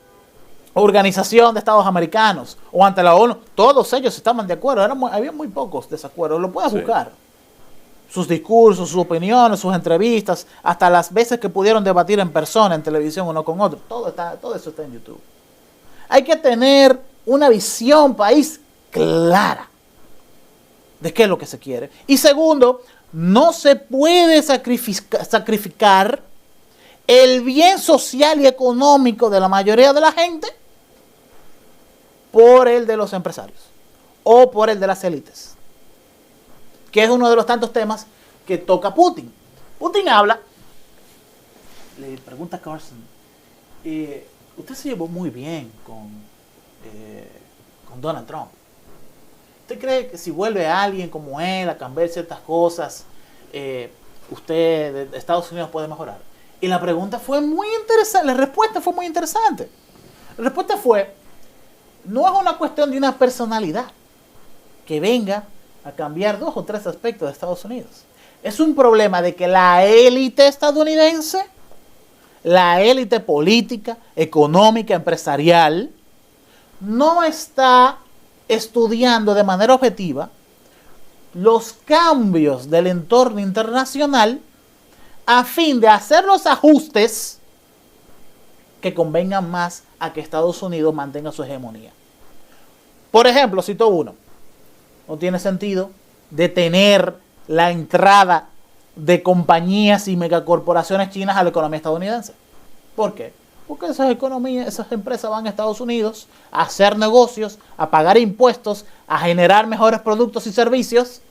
Organización de Estados Americanos o ante la ONU? Todos ellos estaban de acuerdo, había muy pocos desacuerdos, lo puedes buscar. Sus discursos, sus opiniones, sus entrevistas, hasta las veces que pudieron debatir en persona, en televisión uno con otro, todo eso está en YouTube. Hay que tener una visión país clara de qué es lo que se quiere. Y segundo, no se puede sacrificar el bien social y económico de la mayoría de la gente por el de los empresarios o por el de las élites, que es uno de los tantos temas que toca Putin. Putin habla, le pregunta a Carson, usted se llevó muy bien con Donald Trump. ¿Usted cree que si vuelve alguien como él a cambiar ciertas cosas, Estados Unidos puede mejorar? Y la pregunta fue muy interesante, la respuesta fue muy interesante. La respuesta fue, no es una cuestión de una personalidad que venga a cambiar 2 o 3 aspectos de Estados Unidos. Es un problema de que la élite estadounidense, la élite política, económica, empresarial, no está estudiando de manera objetiva los cambios del entorno internacional a fin de hacer los ajustes que convengan más a que Estados Unidos mantenga su hegemonía. Por ejemplo, cito uno. No tiene sentido detener la entrada de compañías y megacorporaciones chinas a la economía estadounidense. ¿Por qué? Porque esas empresas van a Estados Unidos a hacer negocios, a pagar impuestos, a generar mejores productos y servicios,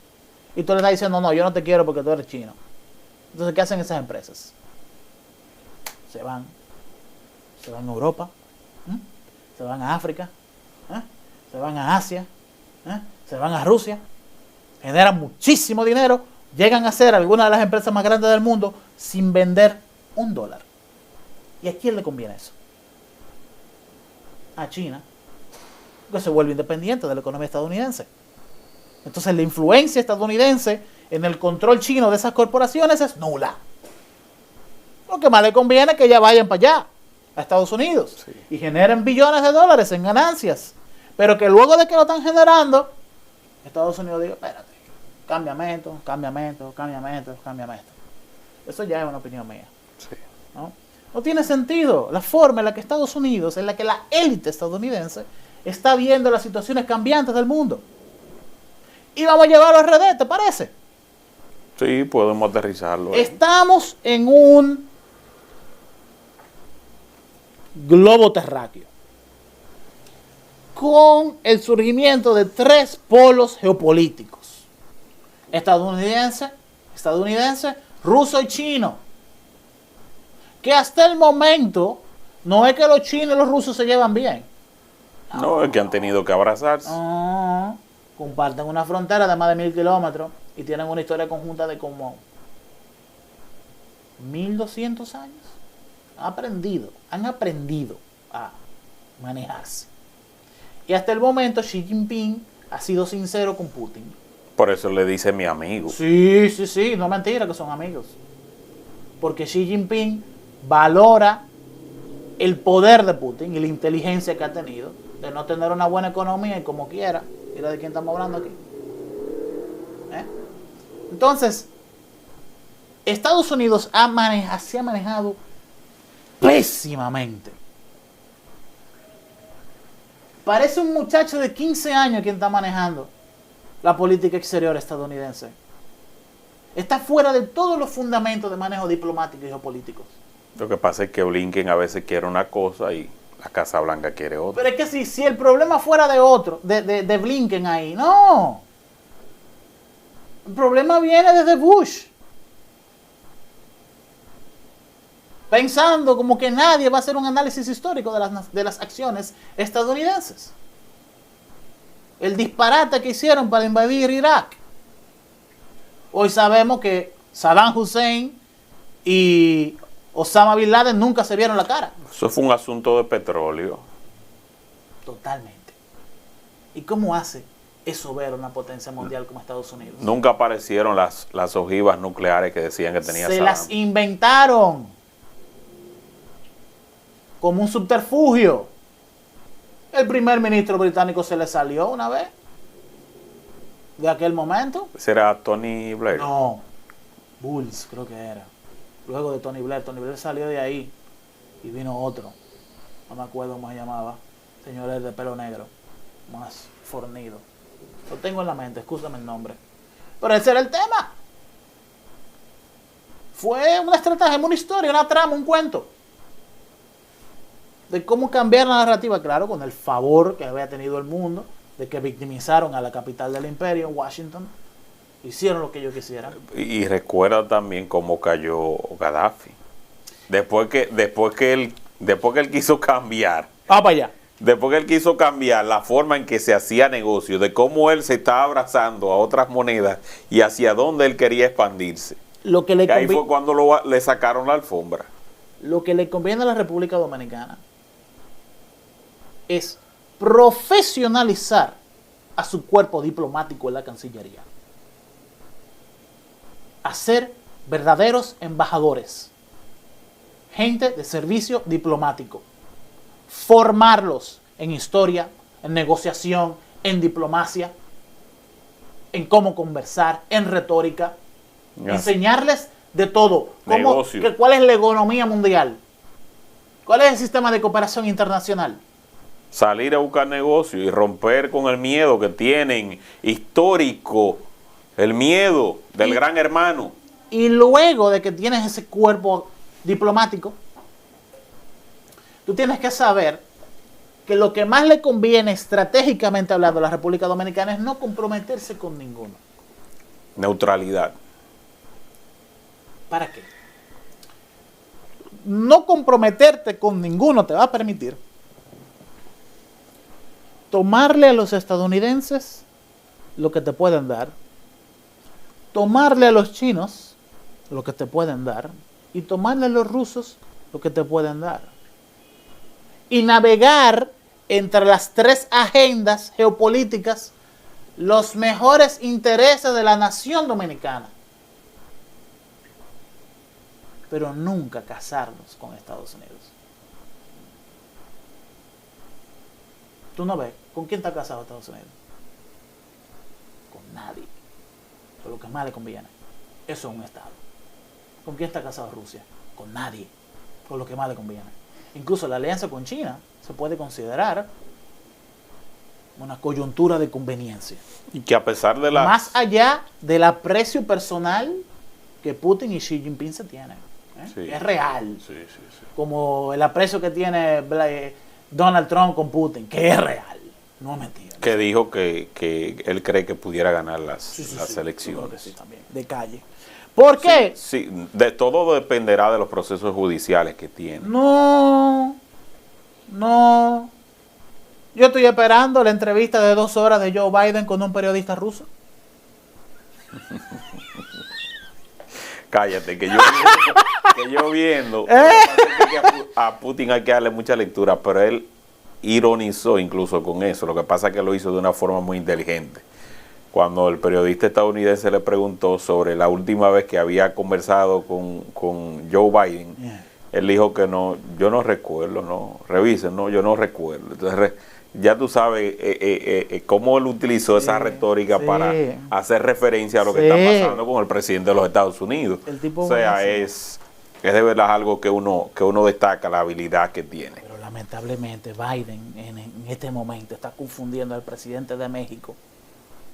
y tú le estás diciendo, no, yo no te quiero porque tú eres chino. Entonces, ¿qué hacen esas empresas? Se van a Europa, se van a África, se van a Asia, se van a Rusia, generan muchísimo dinero, llegan a ser algunas de las empresas más grandes del mundo sin vender $1. ¿Y a quién le conviene eso? A China, que se vuelve independiente de la economía estadounidense. Entonces la influencia estadounidense en el control chino de esas corporaciones es nula. Lo que más le conviene es que ya vayan para allá, a Estados Unidos, sí, y generen billones de dólares en ganancias. Pero que luego de que lo están generando, Estados Unidos diga, espérate, cámbiame esto. Eso ya es una opinión mía. Sí. No tiene sentido la forma en la que Estados Unidos, en la que la élite estadounidense está viendo las situaciones cambiantes del mundo. Y vamos a llevarlo al revés, ¿te parece? Sí, podemos aterrizarlo. Estamos en un globo terráqueo con el surgimiento de 3 polos geopolíticos: estadounidense, ruso y chino. Que hasta el momento no es que los chinos y los rusos se llevan bien. No, es que han tenido que abrazarse. Comparten una frontera de más de 1000 kilómetros y tienen una historia conjunta de como 1200 años. Han aprendido a manejarse. Y hasta el momento Xi Jinping ha sido sincero con Putin. Por eso le dice mi amigo. Sí, no es mentira que son amigos. Porque Xi Jinping valora el poder de Putin y la inteligencia que ha tenido de no tener una buena economía y como quiera. Mira de quién estamos hablando aquí. Entonces, Estados Unidos se ha manejado pésimamente. Parece un muchacho de 15 años quien está manejando la política exterior estadounidense. Está fuera de todos los fundamentos de manejo diplomático y geopolíticos. Lo que pasa es que Blinken a veces quiere una cosa y La Casa Blanca quiere otro. Pero es que si el problema fuera de otro, de Blinken ahí, no. El problema viene desde Bush. Pensando como que nadie va a hacer un análisis histórico de las acciones estadounidenses. El disparate que hicieron para invadir Irak. Hoy sabemos que Saddam Hussein y Osama Bin Laden nunca se vieron la cara. Eso fue un asunto de petróleo. Totalmente. ¿Y cómo hace eso ver una potencia mundial como Estados Unidos? Nunca aparecieron las ojivas nucleares que decían que tenía Se Saddam. las inventaron como un subterfugio. El primer ministro británico se le salió una vez de aquel momento. ¿Será Tony Blair? No, Bulls creo que era. Luego de Tony Blair salió de ahí y vino otro. No me acuerdo cómo se llamaba. Señores de pelo negro, más fornido. Lo tengo en la mente, escúchame el nombre. Pero ese era el tema. Fue una estrategia, una historia, una trama, un cuento. De cómo cambiar la narrativa, claro, con el favor que había tenido el mundo, de que victimizaron a la capital del imperio, Washington. Hicieron lo que ellos quisieran. Y recuerda también cómo cayó Gaddafi. Después que él quiso cambiar. Para allá. Después que él quiso cambiar la forma en que se hacía negocio, de cómo él se estaba abrazando a otras monedas y hacia dónde él quería expandirse. Lo que le ahí fue cuando le sacaron la alfombra. Lo que le conviene a la República Dominicana es profesionalizar a su cuerpo diplomático en la Cancillería. Hacer verdaderos embajadores. Gente de servicio diplomático. Formarlos en historia, en negociación, en diplomacia, en cómo conversar, en retórica. Ya. Enseñarles de todo. ¿Cuál es la economía mundial? ¿Cuál es el sistema de cooperación internacional? Salir a buscar negocio y romper con el miedo que tienen histórico, el miedo del gran hermano. Y luego de que tienes ese cuerpo diplomático, tú tienes que saber que lo que más le conviene estratégicamente hablando a la República Dominicana es no comprometerse con ninguno. Neutralidad. ¿Para qué? No comprometerte con ninguno te va a permitir tomarle a los estadounidenses lo que te pueden dar, tomarle a los chinos lo que te pueden dar y tomarle a los rusos lo que te pueden dar. Y navegar entre las tres agendas geopolíticas los mejores intereses de la nación dominicana. Pero nunca casarnos con Estados Unidos. Tú no ves, ¿con quién está casado Estados Unidos? Con nadie. Por lo que más le conviene. Eso es un Estado. ¿Con quién está casado Rusia? Con nadie. Por lo que más le conviene. Incluso la alianza con China se puede considerar una coyuntura de conveniencia. Y que a pesar de la... Más allá del aprecio personal que Putin y Xi Jinping se tienen. Sí. Es real. Sí. Como el aprecio que tiene Donald Trump con Putin, que es real. No es mentira. Que dijo que él cree que pudiera ganar las elecciones. Yo creo que sí, también. De calle. ¿Por qué? Sí, de todo dependerá de los procesos judiciales que tiene. No. Yo estoy esperando la entrevista de 2 horas de Joe Biden con un periodista ruso. Cállate, que yo viendo que a Putin hay que darle mucha lectura, pero él ironizó incluso con eso. Lo que pasa es que lo hizo de una forma muy inteligente. Cuando el periodista estadounidense le preguntó sobre la última vez que había conversado con Joe Biden, él dijo que no, yo no recuerdo, no, revisen, no, yo no recuerdo. Entonces ya tú sabes cómo él utilizó esa retórica para hacer referencia a lo que está pasando con el presidente de los Estados Unidos. El tipo, o sea, es de verdad algo que uno destaca, la habilidad que tiene. Pero lamentablemente Biden en este momento está confundiendo al presidente de México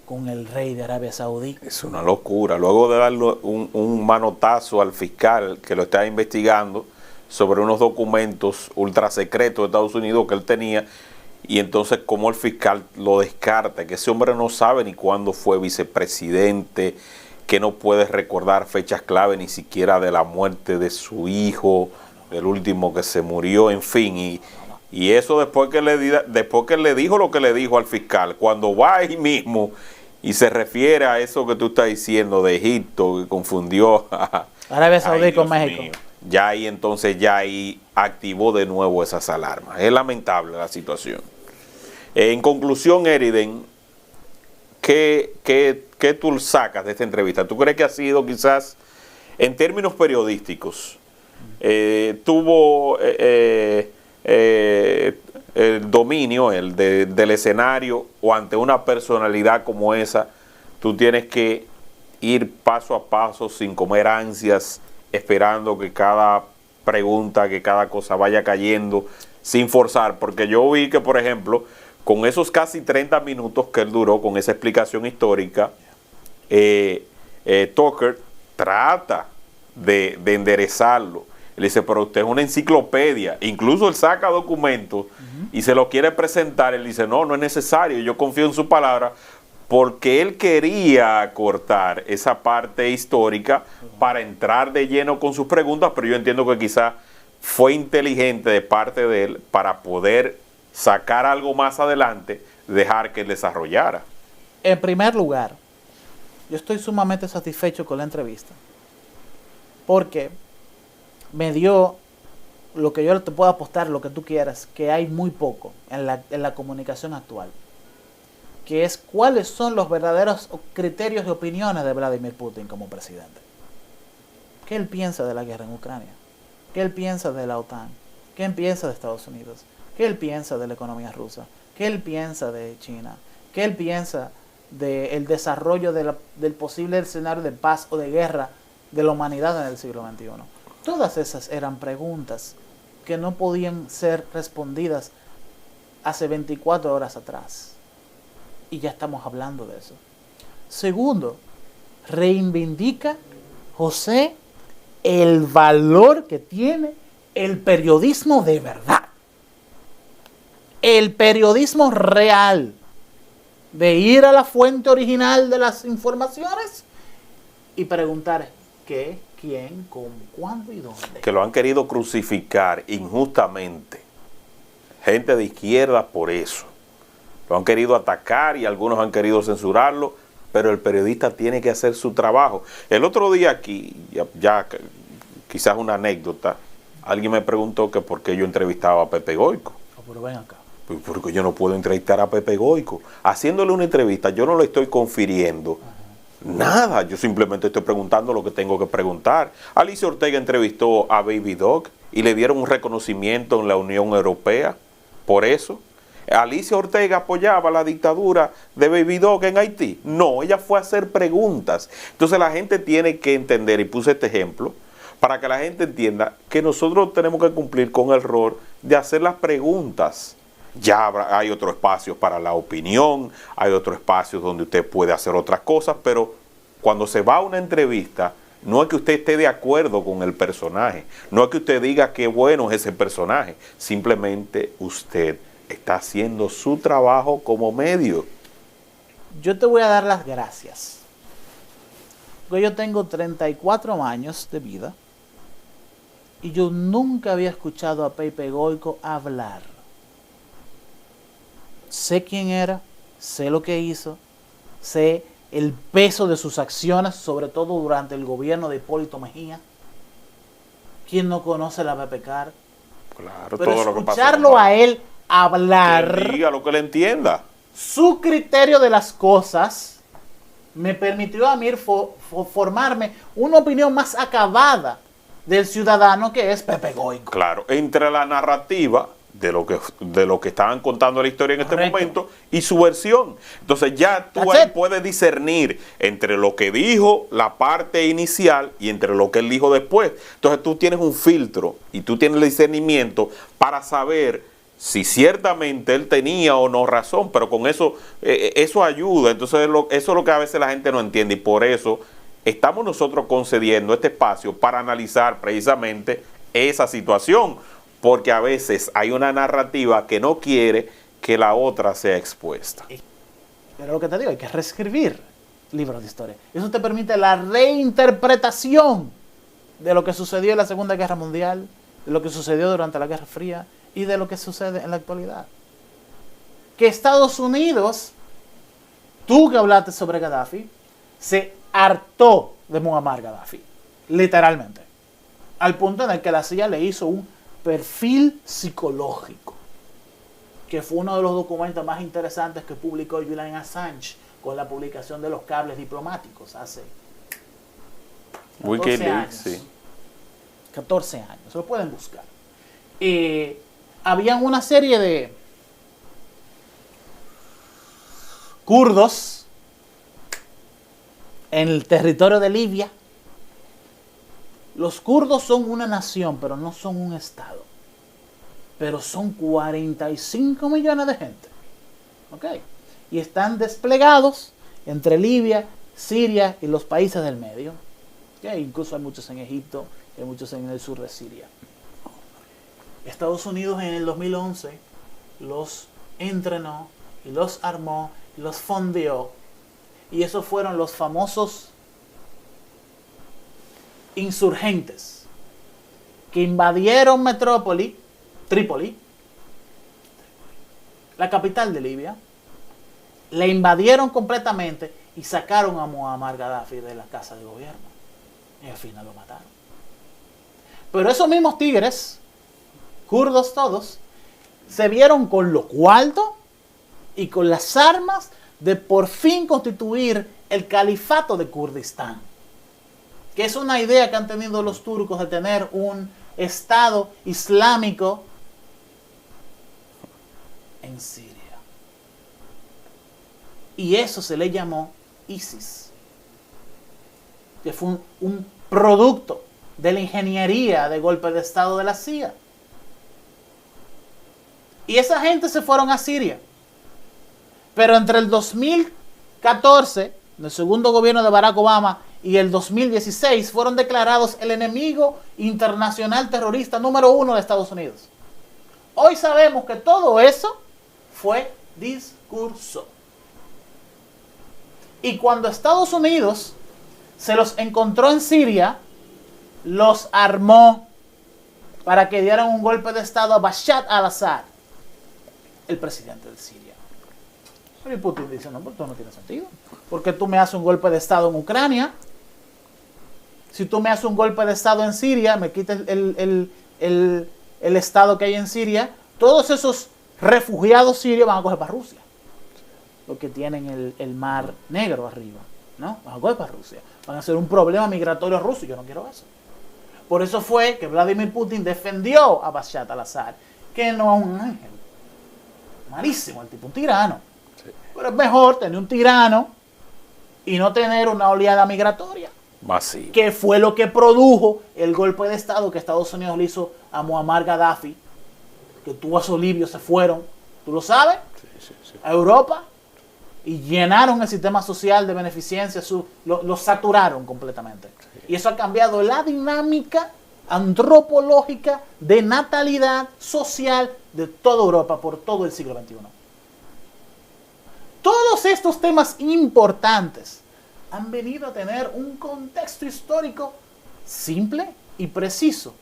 con el rey de Arabia Saudí. Es una locura. Luego de darle un manotazo al fiscal que lo está investigando, sobre unos documentos ultra secretos de Estados Unidos que él tenía, y entonces como el fiscal lo descarta, que ese hombre no sabe ni cuándo fue vicepresidente, que no puede recordar fechas clave ni siquiera de la muerte de su hijo, del último que se murió, en fin, y eso después que le dijo lo que le dijo al fiscal, cuando va ahí mismo y se refiere a eso que tú estás diciendo de Egipto, que confundió a Arabia Saudí con México. Mío. Ya ahí entonces, ya ahí activó de nuevo esas alarmas. Es lamentable la situación. En conclusión, Eriden, ¿qué tú sacas de esta entrevista? ¿Tú crees que ha sido quizás, en términos periodísticos, tuvo el dominio del escenario, o ante una personalidad como esa, tú tienes que ir paso a paso sin comer ansias, esperando que cada pregunta, que cada cosa vaya cayendo, sin forzar? Porque yo vi que, por ejemplo, con esos casi 30 minutos que él duró, con esa explicación histórica, Tucker trata de enderezarlo. Él dice, pero usted es una enciclopedia. Incluso él saca documentos y se lo quiere presentar. Él dice, no es necesario, yo confío en su palabra, porque él quería cortar esa parte histórica para entrar de lleno con sus preguntas, pero yo entiendo que quizá fue inteligente de parte de él para poder sacar algo más adelante, dejar que él desarrollara. En primer lugar, yo estoy sumamente satisfecho con la entrevista, porque me dio lo que yo te puedo apostar, lo que tú quieras, que hay muy poco en la comunicación actual, que es cuáles son los verdaderos criterios y opiniones de Vladimir Putin como presidente. ¿Qué él piensa de la guerra en Ucrania? ¿Qué él piensa de la OTAN? ¿Qué él piensa de Estados Unidos? ¿Qué él piensa de la economía rusa? ¿Qué él piensa de China? ¿Qué él piensa del desarrollo del posible escenario de paz o de guerra de la humanidad en el siglo XXI? Todas esas eran preguntas que no podían ser respondidas hace 24 horas atrás. Y ya estamos hablando de eso. Segundo, reivindica, José, el valor que tiene el periodismo de verdad. El periodismo real. De ir a la fuente original de las informaciones y preguntar qué, quién, cómo, cuándo y dónde. Que lo han querido crucificar injustamente. Gente de izquierda por eso. Lo han querido atacar y algunos han querido censurarlo, pero el periodista tiene que hacer su trabajo. El otro día aquí, ya quizás una anécdota, alguien me preguntó que por qué yo entrevistaba a Pepe Goico. Pero ven acá. Pues porque yo no puedo entrevistar a Pepe Goico. Haciéndole una entrevista, yo no le estoy confiriendo nada, yo simplemente estoy preguntando lo que tengo que preguntar. Alicia Ortega entrevistó a Baby Doc y le dieron un reconocimiento en la Unión Europea por eso. ¿Alicia Ortega apoyaba la dictadura de Baby Doc en Haití? No, ella fue a hacer preguntas. Entonces la gente tiene que entender, y puse este ejemplo, para que la gente entienda que nosotros tenemos que cumplir con el rol de hacer las preguntas. Ya hay otros espacios para la opinión, hay otros espacios donde usted puede hacer otras cosas, pero cuando se va a una entrevista, no es que usted esté de acuerdo con el personaje, no es que usted diga qué bueno es ese personaje, simplemente usted está haciendo su trabajo como medio. Yo te voy a dar las gracias. Yo tengo 34 años de vida y yo nunca había escuchado a Pepe Goico hablar. Sé quién era, sé lo que hizo, sé el peso de sus acciones, sobre todo durante el gobierno de Hipólito Mejía. ¿Quién no conoce la PPCAR? Claro, pero todo lo que pasa. Escucharlo a él hablar, que él diga lo que le entienda. Su criterio de las cosas me permitió a mí formarme una opinión más acabada del ciudadano que es Pepe Goico. Claro, entre la narrativa de lo que estaban contando la historia en este momento y su versión. Entonces ya tú ahí puedes discernir entre lo que dijo la parte inicial y entre lo que él dijo después. Entonces tú tienes un filtro y tú tienes el discernimiento para saber si ciertamente él tenía o no razón, pero con eso, eso ayuda. Entonces eso es lo que a veces la gente no entiende, y por eso estamos nosotros concediendo este espacio para analizar precisamente esa situación, porque a veces hay una narrativa que no quiere que la otra sea expuesta. Pero lo que te digo, hay que reescribir libros de historia. Eso te permite la reinterpretación de lo que sucedió en la Segunda Guerra Mundial, de lo que sucedió durante la Guerra Fría y de lo que sucede en la actualidad. Que Estados Unidos, tú que hablaste sobre Gaddafi, se hartó de Muammar Gaddafi, literalmente, al punto en el que la CIA le hizo un perfil psicológico, que fue uno de los documentos más interesantes que publicó Julian Assange con la publicación de los cables diplomáticos hace 14 años. Sí. 14 años, lo pueden buscar. Habían una serie de kurdos en el territorio de Libia. Los kurdos son una nación, pero no son un estado. Pero son 45 millones de gente. ¿Ok? Y están desplegados entre Libia, Siria y los países del medio. ¿Ok? Incluso hay muchos en Egipto y hay muchos en el sur de Siria. Estados Unidos en el 2011 los entrenó y los armó y los fondeó. Y esos fueron los famosos insurgentes que invadieron Trípoli, la capital de Libia, la invadieron completamente y sacaron a Muammar Gaddafi de la casa de gobierno. Y al final lo mataron. Pero esos mismos tigres, kurdos todos, se vieron con lo cuarto y con las armas de por fin constituir el califato de Kurdistán, que es una idea que han tenido los turcos de tener un estado islámico en Siria. Y eso se le llamó ISIS, que fue un producto de la ingeniería de golpe de estado de la CIA. Y esa gente se fueron a Siria. Pero entre el 2014, el segundo gobierno de Barack Obama, y el 2016 fueron declarados el enemigo internacional terrorista número 1 de Estados Unidos. Hoy sabemos que todo eso fue discurso. Y cuando Estados Unidos se los encontró en Siria, los armó para que dieran un golpe de estado a Bashar al-Assad, el presidente de Siria. Y Putin dice, no, esto no tiene sentido. Porque tú me haces un golpe de estado en Ucrania. Si tú me haces un golpe de estado en Siria, me quitas el estado que hay en Siria, todos esos refugiados sirios van a coger para Rusia. Los que tienen el mar Negro arriba, ¿no? Van a coger para Rusia. Van a ser un problema migratorio ruso. Yo no quiero eso. Por eso fue que Vladimir Putin defendió a Bashar al-Assad, que no es un ángel. Malísimo el tipo, un tirano. Sí. Pero es mejor tener un tirano y no tener una oleada migratoria. Masivo. Que fue lo que produjo el golpe de estado que Estados Unidos le hizo a Muammar Gaddafi, que tuvo a esos libios, se fueron, ¿tú lo sabes? Sí. A Europa, y llenaron el sistema social de beneficencia, lo saturaron completamente. Sí. Y eso ha cambiado la dinámica antropológica de natalidad social de toda Europa por todo el siglo XXI. Todos estos temas importantes han venido a tener un contexto histórico simple y preciso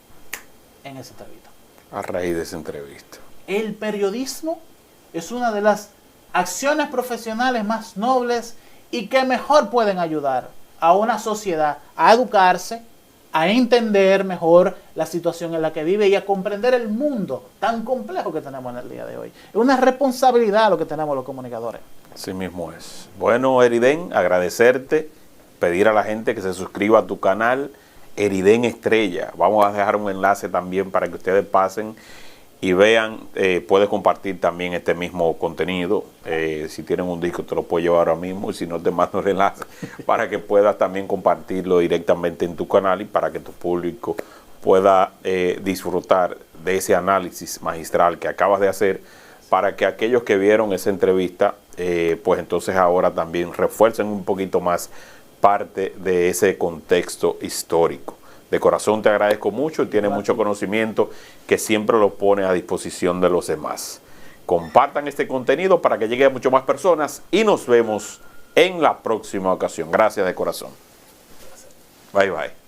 en esa entrevista. A raíz de esa entrevista. El periodismo es una de las acciones profesionales más nobles y que mejor pueden ayudar a una sociedad a educarse, a entender mejor la situación en la que vive y a comprender el mundo tan complejo que tenemos en el día de hoy. Es una responsabilidad lo que tenemos los comunicadores. Así mismo es. Bueno, Eriden, agradecerte, pedir a la gente que se suscriba a tu canal, Eriden Estrella. Vamos a dejar un enlace también para que ustedes pasen y vean, puedes compartir también este mismo contenido. Si tienen un disco te lo puedes llevar ahora mismo, y si no te mando el enlace para que puedas también compartirlo directamente en tu canal y para que tu público pueda disfrutar de ese análisis magistral que acabas de hacer, para que aquellos que vieron esa entrevista, pues entonces ahora también refuercen un poquito más parte de ese contexto histórico. De corazón te agradezco mucho y tienes mucho conocimiento que siempre lo pone a disposición de los demás. Compartan este contenido para que llegue a muchas más personas y nos vemos en la próxima ocasión. Gracias de corazón. Bye, bye.